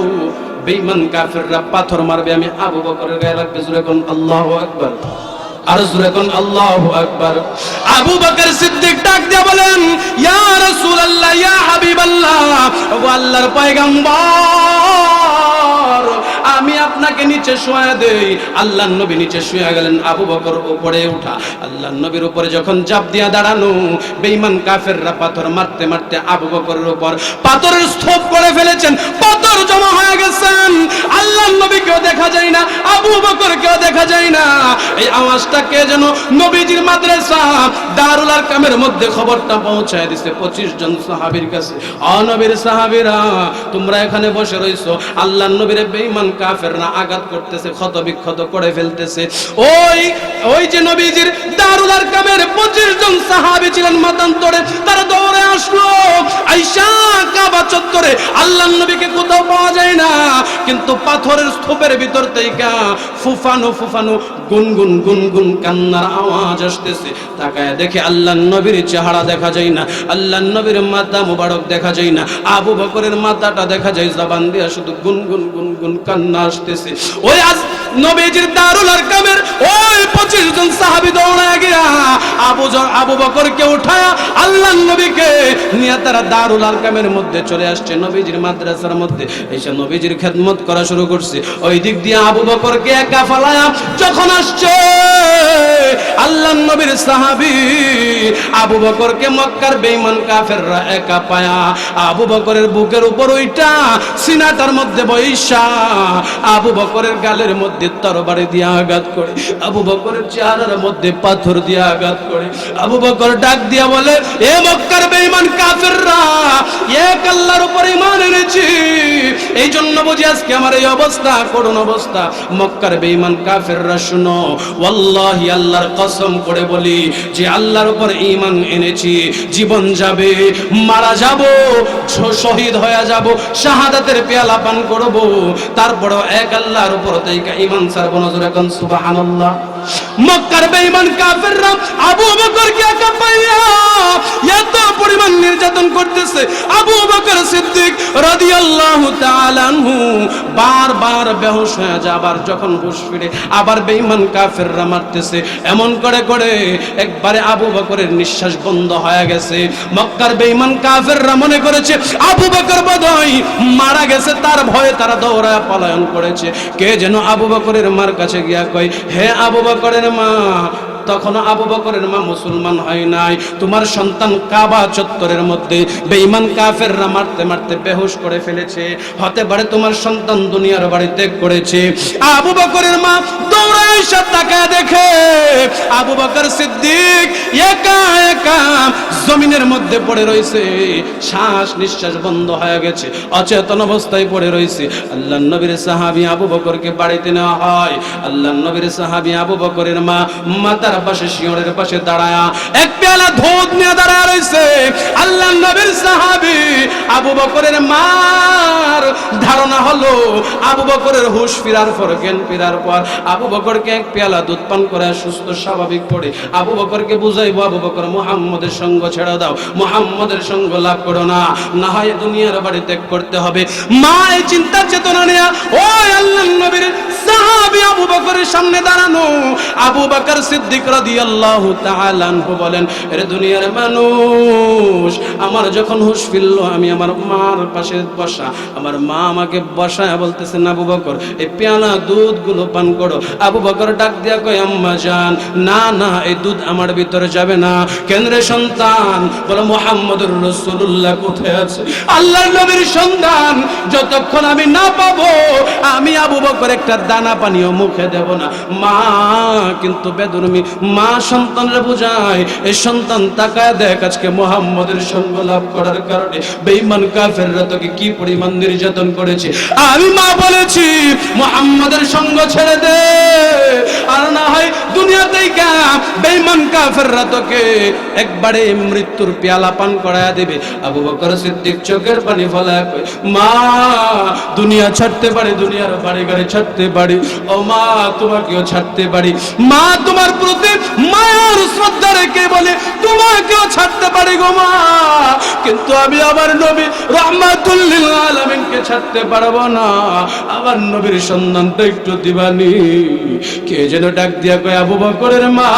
A: বেঈমান কাফেররা পাথর মারবে, আমি আবু বকরের গায়ে লাগবে। জোরে কোন আল্লাহু আকবার, আর জোরে কোন আল্লাহু আকবার। আবু বকর সিদ্দিক ডাক দিয়া বলেন, ইয়া রাসূলুল্লাহ, ইয়া হাবিবাল্লাহ, ও আল্লাহর পয়গম্বর, আমি আপনাকে নিচে শুয়ে দেই। আল্লাহর নবী নিচে শুয়ে গেলেন, আবু বকর উপরে উঠা। আল্লাহর নবীর উপরে যখন চাপ দিয়া দাঁড়ানো, বেঈমান কাফেররা পাথর মারতে মারতে আবু বকরের উপর পাথরের স্তূপ করে ফেলেছেন, পাথর জমা হয়ে গেছেন। আল্লাহর নবীকেও দেখা যায় না, আবু বকরকেও দেখা যায় না। এই আওয়াজটা কে যেন নবীজির মাদ্রাসা দারুল আরকামের মধ্যে খবরটা পৌঁছায় দিছে 25 জন সাহাবীর কাছে। নবীর সাহাবীরা, তোমরা এখানে বসে রইছো, আল্লাহর নবীর বেঈমান কাফেররা আঘাত করতেছে, ক্ষত বিক্ষত করে ফেলতেছে। ওই যে নবীজির দারুল আরকামের 25 জন সাহাবী ছিলেন মাতান্তরে, তারা দৌড়ে আসলো আয়েশা কাবা চত্বরে। আল্লাহর নবীকে কোথাও পাওয়া যায় না, কিন্তু পাথরের স্তূপের ভিতর থেকে ফুফানো ফুফানো গুনগুন গুনগুন কান্নার আওয়াজ আসতেছে। তাকায় দেখে আল্লাহর নবীর চেহারা দেখা যায় না, আল্লাহর নবীর মাথা মুবারক দেখা যায় না, আবু বকরের মাথাটা দেখা যায়, জবান দিয়ে শুধু গুনগুন গুনগুন কান্না আসতেছে। ওই নবীজির দারুল আরকামের ওই 25 জন সাহাবী দৌড়ায় গিয়া আবু বকরকে উঠায়া আল্লাহর নবীকে নিয়ে তারা দারুল আরকামের মধ্যে চলে আসছে, নবীজির মাদ্রাসার মধ্যে এসে নবীজির খেদমত করা শুরু করছে। ওই দিক দিয়ে আবু বকরকে একা ফালায়া যখন আসছে আল্লাহর নবীর সাহাবী আবু বকরকে মক্কার বেঈমান কাফেররা একা পায়া আবু বকরের বুকের উপর ওইটা সিনাটার মধ্যে বইসা আবু বকরের গালের মধ্যে তরবারি দিয়ে আঘাত করে, আবু বকরের চেহারার মধ্যে পাথর দিয়ে আঘাত করে। আবু বকর ডাক দিয়া বলে, এ মক্কার বেঈমান কাফেররা, এক আল্লাহর উপর ঈমান এনেছি, এই জন্য বুঝি আজকে আমার এই অবস্থা, করুণ অবস্থা। মক্কার বেঈমান কাফেররা শুনো, ওয়াল্লাহি আল্লাহর কসম করে বলি যে আল্লাহর উপর ঈমান এনেছি, জীবন যাবে, মারা যাব, শহীদ হয়ে যাব, শাহাদাতের পেয়ালা পান করব, তারপরেও এক আল্লাহর উপর থেকে ঈমান ছাড়ব না। জোরে কোন সুবহানাল্লাহ। মক্কার বেঈমান কাফেররা আবু বকরকে একা পাইয়া এত পরিমাণ নির্যাতন করতেছে, আবু বকর সিদ্দিক রাদিয়াল্লাহু তাআলা আনহু বারবার বেহুশ হয়ে যায়, আবার যখন হুঁশ ফিরে আবার বেঈমান কাফেররা মারতেছে। এমন করে করে একবারে আবু বকরের নিঃশ্বাস বন্ধ হয়ে গেছে। মক্কার বেঈমান কাফেররা মনে করেছে আবু বকর বোধহয় মারা গেছে, তার ভয়ে তারা দৌড়ায় পলায়ন করেছে। কে যেন আবু বকরের মার কাছে গিয়া কয়, হে আবু বকরের মা, তখন আবু বকরের মা মুসলমান হয় নাই, তোমার সন্তান কাবা চত্বরের মধ্যে বেঈমান কাফেররা মারতে মারতে বেহুশ করে ফেলেছে, হতে পারে তোমার সন্তান দুনিয়ার বাড়ি ত্যাগ করেছে। আবু বকরের মা দৌড়ে এসে তাকায় দেখে আবু বকর সিদ্দিক একা একা জমিনের মধ্যে পড়ে রয়েছে, শ্বাস নিঃশ্বাস বন্ধ হয়ে গেছে, অচেতন অবস্থায় পড়ে রয়েছে। আল্লাহর নবীর সাহাবী আবু বকরকে বাড়িতে নেওয়া হয়। আল্লাহর নবীর সাহাবী আবু বকরের মা মাতার পাশে শিয়রের পাশে দাঁড়ায়া এক পেয়ালা দুধ নিয়ে দাঁড়ায় রয়েছে। আল্লাহর নবীর সাহাবী আবু বকরের মার ধারণা হলো আবু বকরের হুঁশ ফিরার পর, জ্ঞান ফিরার পর আবু বকরকে এক পেয়ালা দুধ পান করে সুস্থ স্বাভাবিক পড়ে আবু বকরকে বুঝাইবো, আবু বকর মুহাম্মদের সঙ্গ ছেড়ে দাও, মুহাম্মদের সঙ্গ লাভ করো না, না হয় দুনিয়ার বাড়ি ত্যাগ করতে হবে। মা এই চিন্তা চেতনা নিয়ে ওই আল্লাহর নবীর সাহাবী আবু বকরের সামনে দাঁড়ানো। আবু বকর সিদ্দিক রাদিয়াল্লাহু তাআলা আনহু বলেন, এরে দুনিয়ার মানুষ, আমার যখন হুঁশ ফিরল আমি আমার মার পাশে বসা, আমার মা আমাকে বসায় বলতেছেন, আবু বকর এই পেয়ালা দুধগুলো পান করো। আবু বকর ডাক দিয়া কয়, আম্মা জান, না না, এই দুধ আমার ভিতরে যাবে না। কেন রে সন্তান? বলে মুহাম্মদুর রাসূলুল্লাহ কোথায় আছে? আল্লাহর নবীর সন্তান যতক্ষণ আমি না পাবো আমি আবু বকর একটা দানা পানিও মুখে দেব না। মা কিন্তু বেদরমি, মা সন্তানরে বুঝায়, এই সন্তান তাকায় দেখ আজকে মুহাম্মদের সঙ্গ লাভ করার কারণে বেঈমান কাফেররা তোকে কি পরিমাণ নির্যাতন করেছে। আমি মা বলেছি মুহাম্মদের সঙ্গ ছেড়ে দে, আর না হয় দুনিয়া থেকে বেঈমান কাফেররা তোকে একবারে মৃত্যুর পেয়ালা পান করায়া দেবে। আবু বকর সিদ্দিক চোখের পানি ফেলায় কয়, মা দুনিয়া ছাড়তে পারি, দুনিয়ার বাড়ি গাড়ি ছাড়তে পারি, ও মা তোমাকেও ছাড়তে পারি, মা তোমার প্রতি মায়ার শ্রদ্ধা রেখে বলে তোমাকেও ছাড়তে পারি গো মা, কিন্তু আমি আমার নবী রাহমাতুল লিল আলামিনকে ছাড়তে পারবো না। আমার নবীর সন্ধানটা একটু দিবানি। কে যেন ডাক দিয়া কয়, আবু বকরের মা,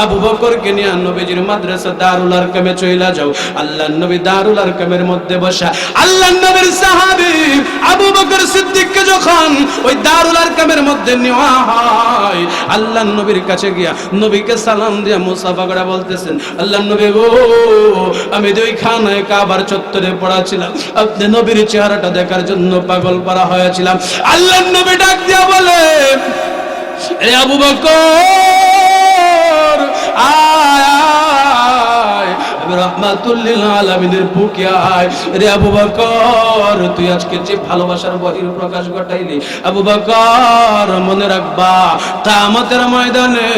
A: আবু বকরকে নিয়ে নবীজির মাদ্রাসা দারুল আরকামে চইলা যাও। আল্লাহর নবী দারুল আরকামের মধ্যে বসা। আল্লাহর নবীর সাহাবী আবু বকর সিদ্দিককে যখন ওই দারুল আরকামের মধ্যে নেওয়া হয়, আল্লাহর নবীর কাছে গিয়া নবীকে সালাম দিয়া মুসাফা করে বলতেছেন, আল্লাহর নবী গো, আমি দুই খানায় কাবার চত্বরে পড়া ছিলাম, আপনি নবীর চেহারাটা দেখার জন্য পাগল পারা হয়েছিলাম। আল্লাহর নবী ডাক দিয়া বলে, এ আবু বকর আয় আয়, রাহমাতুল লিল আলামিনের বুকে আয়। রে আবু বকর, তুই আজকে যে ভালোবাসার বহির প্রকাশ ঘটাইলি, আবু বকর মনে রাখবা কিয়ামতের ময়দানে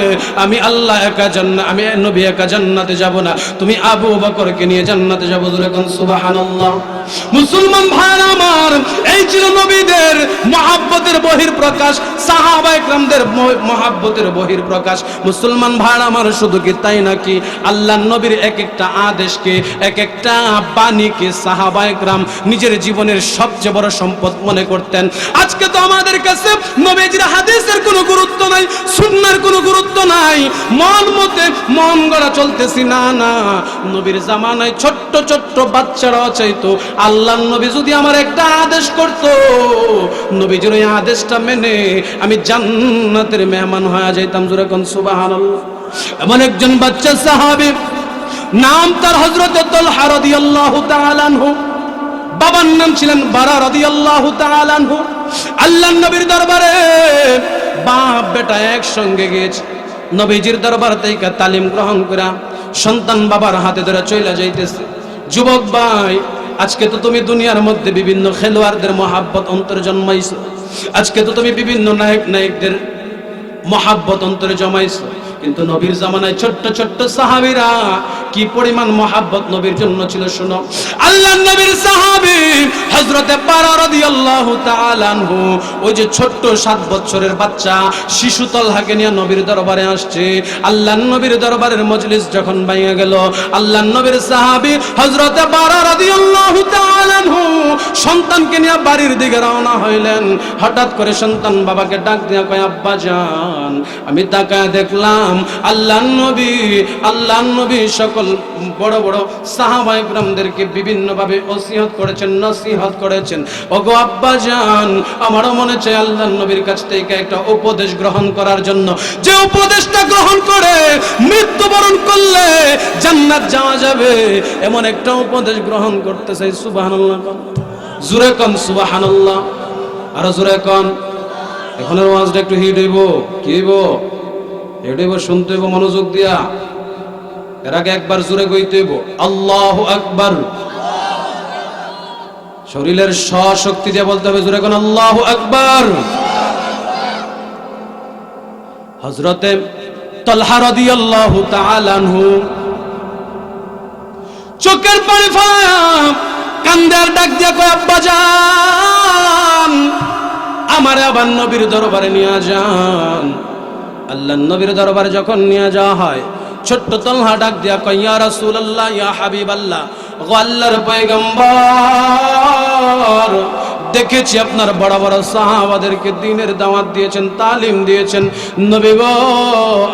A: আমি আল্লাহ একা জান্নাত, আমি নবী একা জান্নাতে যাব না, তুমি আবু বকরকে নিয়ে জান্নাতে যাবো। যখন সুবহানাল্লাহ। মুসলমান ভাইরা আমার, এই ছিল নবীদের মহব্বতের বহির প্রকাশ, সাহাবায়ে কেরামদের মহব্বতের বহির প্রকাশ। মুসলমান ভাইরা আমার, শুধু কি তাই নাকি? আল্লাহর নবীর এক একটা আদেশকে, এক একটা বাণীকে সাহাবায়ে কেরাম নিজের জীবনের সবচেয়ে বড় সম্পদ মনে করতেন। আজকে তো আমাদের কাছে নবীজির হাদিসের কোনো গুরুত্ব নাই, সুন্নাহর কোনো গুরুত্ব নাই, মন মতে মন গড়া চলতেছি। না না, নবীর জামানায় ছোট্ট ছোট্ট বাচ্চারাও চাইতো আল্লাহর নবী যদি আমার একটা আদেশ করতো, নবীজির ওই আদেশটা মেনে আমি জান্নাতের মেহমান হয়ে যাইতাম। জোরে কোন সুবহানাল্লাহ। এমন একজন বাচ্চা সাহাবী, নাম তার হযরত তালহা রাদিয়াল্লাহু তাআলা আনহু, বাবার নাম ছিলেন বারা রাদিয়াল্লাহু তাআলা আনহু। আল্লাহর নবীর দরবারে বাপ বেটা একসঙ্গে গেছে, নবীজির দরবার থেকে তালিম গ্রহণ করা। সন্তান বাবার হাতে ধরে চলে যাইতেছে, যুবক ভাই, আজকে তো তুমি দুনিয়ার মধ্যে বিভিন্ন খেলোয়াড়দের মহাব্বত অন্তরে জন্মাইছো, আজকে তো তুমি বিভিন্ন নায়ক নায়কদের মহাব্বত অন্তরে জমাইছো, কিন্তু নবীর জামানায় ছোট্ট ছোট্ট সাহাবীরা কি পরিমাণ মহাব্বত নবীর জন্য ছিল শুনো। আল্লাহর নবীর সাহাবী হযরত বারা রাদিয়াল্লাহু তাআলা আনহু, ওই যে ছোট্ট 7 বছরের বাচ্চা শিশু তালহাকে নিয়ে নবীর দরবারে আসছে। আল্লাহর নবীর দরবারের মজলিস যখন ভেঙে গেল, আল্লাহর নবীর সাহাবী হযরত বারা রাদিয়াল্লাহু তাআলা আনহু সন্তানকে নিয়ে বাড়ির দিকে রওনা হইলেন। হঠাৎ করে সন্তান বাবাকে ডাক দিয়া কয়, আব্বা জান, আমি তাকায় দেখলাম আল্লাহর নবী সকল বড় বড় সাহাবায়ে কেরামদেরকে বিভিন্ন ভাবে ওসিয়ত করেছেন, নসিহত করেছেন। ওগো আব্বা জান, আমারও মনে চায় আল্লাহর নবীর কাছ থেকে একটা উপদেশ গ্রহণ করার জন্য, যে উপদেশটা গ্রহণ করে মৃত্যুবরণ করলে জান্নাত যাওয়া যাবে, এমন একটা উপদেশ গ্রহণ করতে চাই। সুবহানাল্লাহ। জোরে কোন সুবহানাল্লাহ, আরো জোরে কোন। এখনের ওয়াজটা একটু হিট হইব, কি হইব? হিট হইব, শুনতে হইব মনোযোগ দিয়া। এর আগে একবার জোরে কইতে হইব আল্লাহু আকবার। শরীরের শক্তি দিয়ে বলতে হবে জোরে কোন আল্লাহু আকবার। হযরতে তালহা রাদিয়াল্লাহু তাআলা আনহু চোখের পানি ফেলা কান্দার ডাক দিয়া কয় আব্বা জান আমারে আবার নবীর দরবারে নিয়ে যান। আল্লাহর নবীর দরবারে যখন নিয়ে যাওয়া হয় ছোট্ট তালহা ডাক দিয়া কয় ইয়া রাসূলুল্লাহ ইয়া হাবিবাল্লাহ ও আল্লাহর পয়গম্বর দেখেছি আপনার বড় বড় সাহাবাদেরকে দ্বীনের দাওয়াত দিয়েছেন তালিম দিয়েছেন নবী গো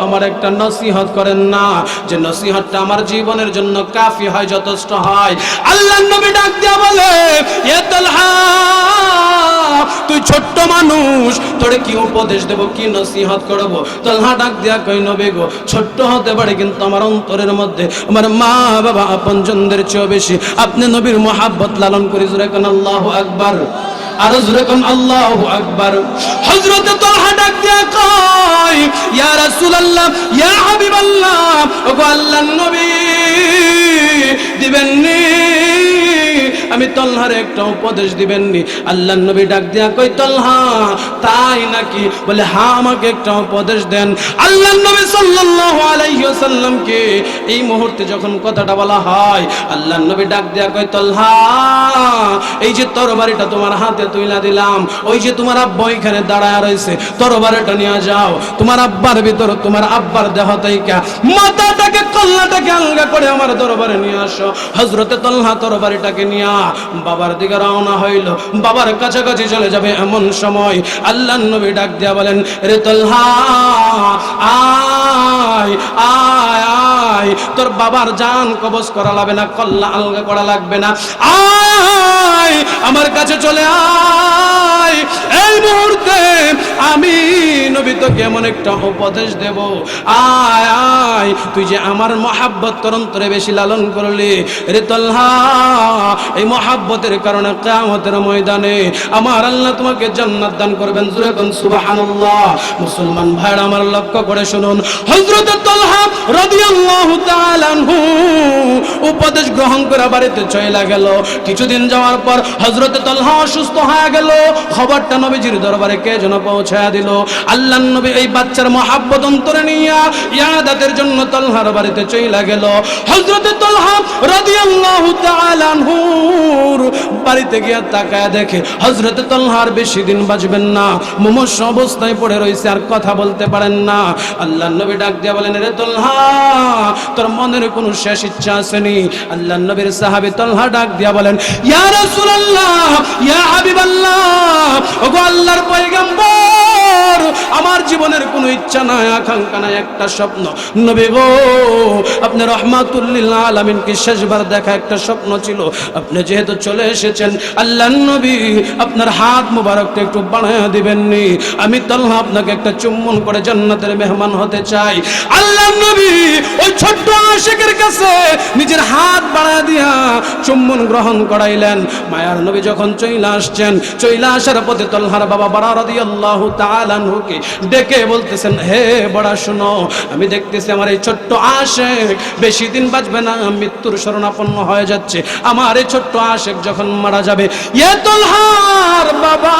A: আমার একটা নসিহত করেন না যে নসিহতটা আমার জীবনের জন্য কাফি হয় যথেষ্ট হয়। আল্লাহর নবী ডাক দিয়া বলে ইয়া তালহা তুই ছোট্ট মানুষ তোরে কি উপদেশ দেব কি নসিহত করব। তালহা ডাক দিয়া কই নবী গো ছোট্ট হতে পারে কিন্তু আমার অন্তরের মধ্যে আমার মা বাবা আপনজনদের চেয়ে বেশি আপনি নবীর মহব্বত লালন করি জোরে কোন আল্লাহু আকবার। আর জোরে কোন আল্লাহু আকবার। হযরত তালহা ডাক দিয়া কয় ইয়া রাসূলুল্লাহ ইয়া হাবিবাল্লাহ ওগো আল্লাহর নবী দিবেননি আমি তালহার একটা উপদেশ দিবেননি। আল্লাহর নবী ডাক দিয়া কই তালহা তাই নাকি বলে হ্যাঁ আমাকে একটা উপদেশ দেন। আল্লাহর নবী সাল্লাল্লাহু আলাইহি ওয়াসাল্লামকে এই মুহূর্তে যখন কথাটা বলা হয় আল্লাহর নবী ডাক দিয়া কই তালহা এই যে তরবারিটা তোমার হাতে তুইলা দিলাম ওই যে তোমার আব্বা ওইখানে দাঁড়ায় রয়েছে তরবারিটা নিয়ে যাও তোমার আব্বার ভিতর তোমার আব্বার দেহ থেকে মাথাটাকে কল্লাটাকে আলগা করে আমার দরবারে নিয়ে আসো। হযরতে তালহা তরবারিটাকে নিয়ে বাবার দিকে রওনা হইল। বাবার কাছাকাছি চলে যাবে এমন সময় আল্লাহর নবী ডাক দিয়া বলেন রে তালহা আয় আয় আয় তোর বাবার জান কবজ করা লাগবে না কল্লা আলগা করা লাগবে না আয় আমার কাছে চলে আয়। এই মুহূর্তে আমি নবী তোকে এমন একটা উপদেশ দেব আয় আয় তুই যে আমার মহব্বত তোর অন্তরে বেশি লালন করলি রে তালহা এই মহব্বতের কারণে কিয়ামতের ময়দানে আমার আল্লাহ তোমাকে জান্নাত দান করবেন জোরে কোন সুবহানাল্লাহ। মুসলমান ভাইরা আমার লক্ষ্য করে শুনুন হযরত তালহা রাদিয়াল্লাহু তাআলা আনহু উপদেশ গ্রহণ করে বাড়িতে চলে গেল। কিছুদিন যাওয়ার পর হযরত তালহা অসুস্থ হয়ে গেল। খবরটা নবীজির দরবারে কে যেন পৌঁছায়া দিল। আল্লাহর নবী এই বাচ্চার মহব্বত অন্তরে নিয়া ইয়াদাতের জন্য তালহার বাড়িতে চলে গেল। হযরত তালহা রাদিয়াল্লাহু তাআলা আনহু বাড়িতে গিয়ে তাকায় দেখে হযরত তালহার বেশি দিন বাঁচবেন না মুমূর্ষ অবস্থায় পড়ে রয়েছে আর কথা বলতে পারেন না। আল্লাহর নবী ডাক দিয়া বলেন রে তালহা তোর মনের কোনো শেষ ইচ্ছা আসেনি। আল্লাহর নবীর সাহাবী তালহা ডাক দিয়া বলেন ইয়া রাসূলুল্লাহ ইয়া হাবিবাল্লাহ ওগো আল্লাহর পয়গম্বর আমার জীবনের কোনো ইচ্ছা নাই আকাঙ্ক্ষা নাই একটা স্বপ্ন নবী গো আপনি রাহমাতুল লিল আলামিনকে শেষবার দেখা একটা স্বপ্ন ছিল আপনি যেহেতু চলে এসেছেন আল্লাহর নবী আপনার হাত মোবারকটা একটু বাড়ায়া দিবেননি আমি তালহা আপনাকে একটা চুম্বন করে জান্নাতের মেহমান হতে চাই। আল্লাহর নবী ওই ছোট্ট আশিকের কাছে নিজের হাত বাড়ায়া দিয়া চুম্বন গ্রহণ করাইলেন। মায়ার নবী যখন চলে আসছেন চলে আসার পথে তালহার বাবা বারা রাদিয়াল্লাহু তাআলা আনহুকে ডেকে বলতেছেন হে বড়া শুনো আমি দেখতেছি আমার এই ছোট্ট আশিক বেশি দিন বাঁচবে না মৃত্যুর শরণাপন্ন হয়ে যাচ্ছে। আমার এই ছোট্ট আশিক যখন মারা যাবে ইয়া তালহার বাবা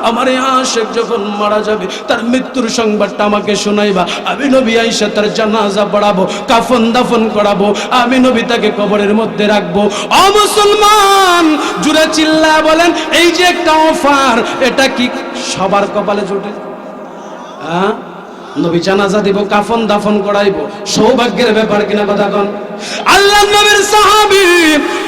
A: আমার এই আশিক যখন মারা যাবে তার মৃত্যুর সংবাদটা আমাকে শোনাইবা আমি নবী আয়েশা তার জানাজা পড়াবো কাফন দাফন করাবো আমি নবী তাকে কবরের মধ্যে রাখবো। ও মুসলমান জুড়ে চিল্লায় বলেন এই যে একটা অফার এটা কি সবার কপালে জুটে? হ্যাঁ নবী জানাজা দিব কাফন দাফন করাইব সৌভাগ্যের ব্যাপার কিনা কথা কোন। আল্লাহর নবীর সাহাবী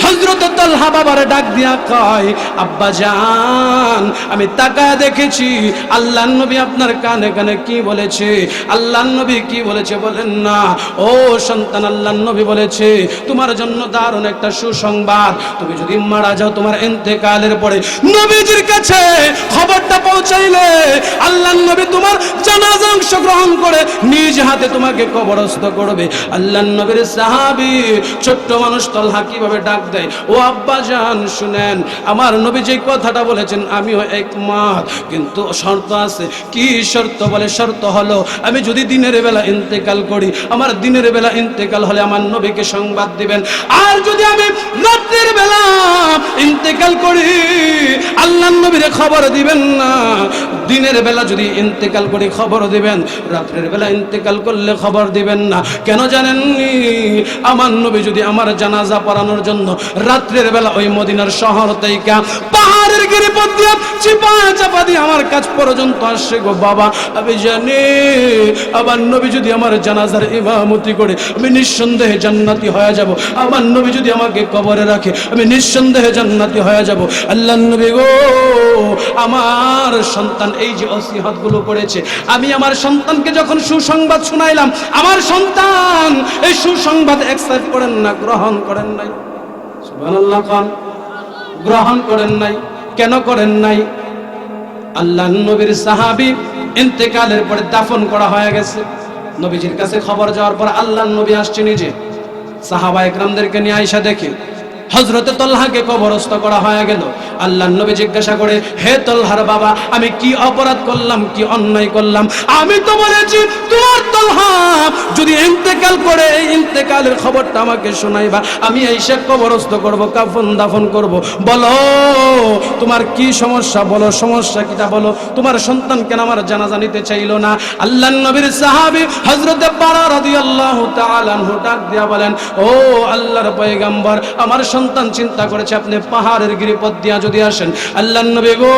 A: হযরত তালহা বাবারে ডাক দিয়া কয় আব্বা জান আমি তাকায় দেখেছি আল্লাহর নবী আপনার কানে কানে কি বলেছে। আল্লাহর নবী কি বলেছে বলেন না। ও সন্তান আল্লাহর নবী বলেছে তোমার জন্য দারুণ একটা সুসংবাদ তুমি যদি মারা যাও তোমার ইন্তেকালের পরে নবীজির কাছে খবরটা পৌঁছাইলে আল্লাহর নবী তোমার জানাজা অংশগ্রহণ করে নিজ হাতে তোমাকে কবরস্থ করবে। আল্লাহর নবীর সাহাবী নবী। ছোট্ট মানুষ তলহা কিভাবে ডাক দেয়, ও আব্বা জান শুনেন, আমার নবী যে কথাটা বলেছেন আমিও একমত, কিন্তু শর্ত আছে। কি শর্ত? বলে শর্ত হলো আমি যদি দিনের বেলা ইন্তেকাল করি, আমার দিনের বেলা ইন্তেকাল হলে আমার নবীকে সংবাদ দিবেন, আর যদি আমি রাতের বেলা ইন্তেকাল করি আল্লাহর নবীরে খবর দিবেন না। দিনের বেলা যদি ইন্তেকাল করি খবর দিবেন, রাতের বেলা ইন্তেকাল করলে খবর দিবেন না। কেন জানেননি? আমার নবী যদি আমার জানাজা পড়ানোর জন্য রাতের বেলা ওই মদিনার শহর থেকে পাহাড়ের গিরিপথ দিয়ে চিপা চাপা দিয়ে আমার কাছ পর্যন্ত আসে গো বাবা, আমি জানি আমার নবী যদি আমার জানাজার ইমামতি করে আমি নিঃসন্দেহে জান্নাতি হয়ে যাব। আমার নবী যদি আমাকে কবরে রাখে আমি নিঃসন্দেহে জান্নাতি হয়ে যাব। আল্লাহর নবী গো, আমার সন্তান এই যে নসিহত গুলো করেছে, আমি আমার সন্তানকে যখন সুসংবাদ শুনাইলাম, আমার সন্তান এই সুসংবাদ অ্যাকসেপ্ট করেন না, গ্রহণ করেন নাই। সুবহানাল্লাহ, গ্রহণ করেন নাই। কেন করেন নাই? আল্লাহর নবীর সাহাবী ইন্তেকালের পরে দাফন করা হয়ে গেছে। নবীজির কাছে খবর যাওয়ার পর আল্লাহর নবী আসছে নিজে, সাহাবা একরামদেরকে নিয়ে আয়েশা দেখে হযরতে তলহাকে কবরস্থ করা হয়ে গেল। আল্লাহর নবী জিজ্ঞাসা করে, হে তলহার বাবা, আমি কি অপরাধ করলাম, কি অন্যায় করলাম? আমি তো বলেছি তোমার তলহা যদি ইন্তেকাল করে এই ইন্তেকালের খবরটা আমাকে শোনাইবা, আমি আয়েশা কবরস্থ করব, কাফন দাফন করব। বলো তোমার কি সমস্যা, বলো সমস্যা কিটা বলো। তোমার সন্তান কেন আমার জানাজা নিতে চাইলো না? আল্লাহর নবীর সাহাবী হযরতে বারা রাদিয়াল্লাহু তাআলা আনহু ডাক দিয়া বলেন, ও আল্লাহর পয়গম্বর, আমার সন্তান চিন্তা করেছে আপনি পাহাড়ের গিরিপথ দিয়া যদি আসেন। আল্লাহর নবী গো,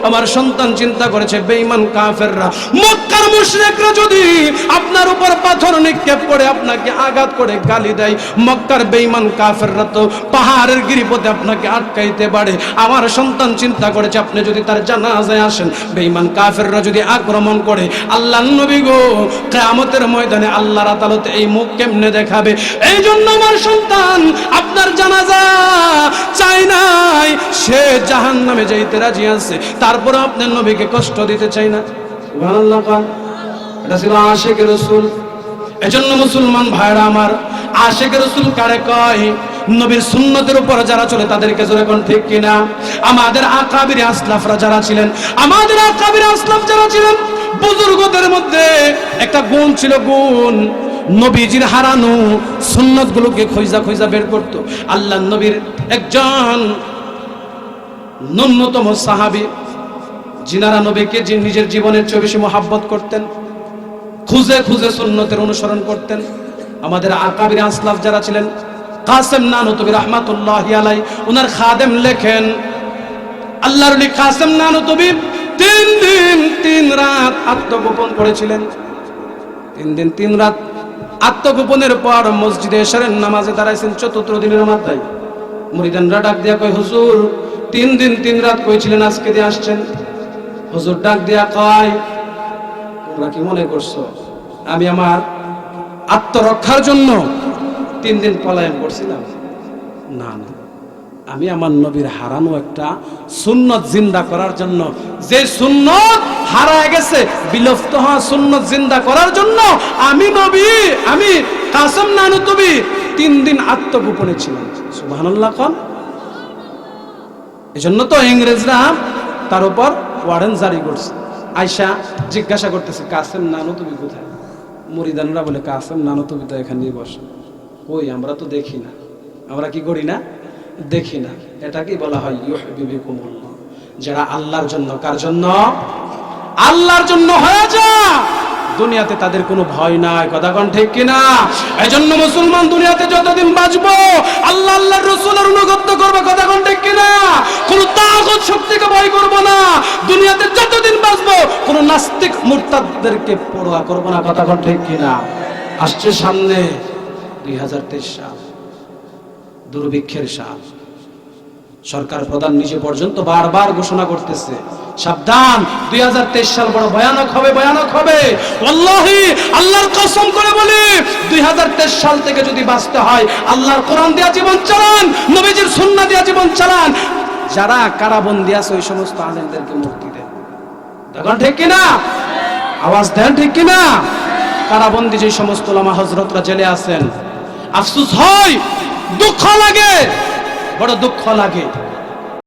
A: আমার সন্তান চিন্তা করেছে বেঈমান কাফেররা, মক্কার মুশরিকরা যদি আপনার উপর পাথর নিক্ষেপ করে আপনাকে আঘাত করে গালি দেয়, মক্কার বেঈমান কাফেররা তো পাহাড়ের গিরিপথে আপনাকে আটকাইতে পারে। আমার সন্তান চিন্তা করেছে আপনি যদি তার জানাজায় আসেন, বেঈমান কাফেররা যদি আক্রমণ করে, আল্লাহর নবী গো, কিয়ামতের ময়দানে আল্লাহর আদালতে এই মুখ কেমনে দেখাবে? এই জন্য আমার সন্তান আপনার জানাজা চাই নাই, সে জাহান্নামে যাইতে রাজি আছে, তারপর আপনার নবীকে কষ্ট দিতে চাই না। সুবহানাল্লাহ, এটা ছিল আশিক রাসূল। এজন্য মুসলমান ভাইরা আমার, আশিক রাসূল কারে কয়? নবীর সুন্নতের উপর যারা চলে তাদেরকে জোরে কোন ঠিক কিনা? আমাদের আকাবির আসলাফরা যারা ছিলেন, আমাদের আকাবির আসলাফ যারা ছিলেন, বুজুর্গদের মধ্যে একটা গুণ ছিল, গুণ নবীজির হারানো সুন্নত গুলোকে খোঁজা খোঁজা বের করত। আল্লাহর নবীর একজন ন্যূনতম সাহাবী, যিনারা নবীকে নিজের জীবনের চেয়ে বেশি মহব্বত করতেন, খুঁজে খুঁজে সুন্নতের অনুসরণ করতেন। আমাদের আকাবির আসলাফ যারা ছিলেন, কাসেম নানুতুবি রাহমাতুল্লাহি আলাইহি, ওনার খাদেম লেখেন, আল্লাহর ওলি কাসেম নানুতুবি 3 দিন 3 রাত আত্মগোপন করেছিলেন। 3 দিন 3 রাত আত্মগোপনের পর মসজিদে এশারের নামাজে দাঁড়াইছেন 4th দিনের মাথায়। মুরিদানরা ডাক দিয়া কয়, হুজুর 3 দিন 3 রাত কইছিলেন, আজকে দিয়ে আসছেন? হুজুর ডাক দিয়া কয়, তোমরা কি মনে করছো আমি আমার আত্মরক্ষার জন্য 3 দিন পলায়ন করছিলাম? না না, আমি আমার নবীর হারানো একটা সুন্নত জিন্দা করার জন্য, যে সুন্নত হারায় গেছে, বিলুপ্ত হওয়া সুন্নত জিন্দা করার জন্য আমি নবী, আমি কাসেম নানুতুবি 3 দিন আত্মগোপনে ছিলাম। সুবহানাল্লাহ। কোন এজন্য তো ইংরেজরা তার উপর ওয়ারেন্ট জারি করছে। আয়েশা জিজ্ঞাসা করতেছে, কাসেম নানুতুবি কোথায়? মুরিদানরা বলে, কাসেম নানুতুবি তো এখানেই বসে। কই, আমরা তো দেখি না। আমরা কি করি না? দেখি না। এটাকেই বলা হয় ইউহিব্বুকুমুল্লাহ। যারা আল্লাহর জন্য, কার জন্য? আল্লাহর জন্য হয়ে যা, দুনিয়াতে তাদের কোনো ভয় নাই। কথা কোন ঠিক কিনা? এজন্য মুসলমান দুনিয়াতে যতদিন বাঁচবো আল্লাহ আল্লাহর রাসূলের অনুগত করব। কথা কোন ঠিক কিনা? কোন তাগুত শক্তিকে ভয় করব না। দুনিয়াতে যতদিন বাঁচবো কোন নাস্তিক মুরতাদদেরকে পরোয়া করব না। কথা কোন ঠিক কিনা? আসছে সামনে 2023 সাল, দুর্ভিক্ষের সাল। সরকার প্রধান নিজে পর্যন্ত বারবার ঘোষণা করতেছে, সাবধান, 2023 সাল বড় ভয়ানক হবে, ভয়ানক হবে। ওয়াল্লাহি, আল্লাহর কসম করে বলি, 2023 সাল থেকে যদি বাঁচতে হয়, আল্লাহর কোরআন দিয়া জীবন চালান, নবীজির সুন্নাহ দিয়া জীবন চালান। যারা কারাবন্দী আছে ওই সমস্ত আলেমদেরকে মুক্তি দেন। দেখুন ঠিক কিনা? আওয়াজ দেন ঠিক কিনা? কারাবন্দী যে সমস্ত ওলামা হযরতরা জেলে আছেন, আফসোস হয়, দুঃখ লাগে, বড় দুঃখ লাগে।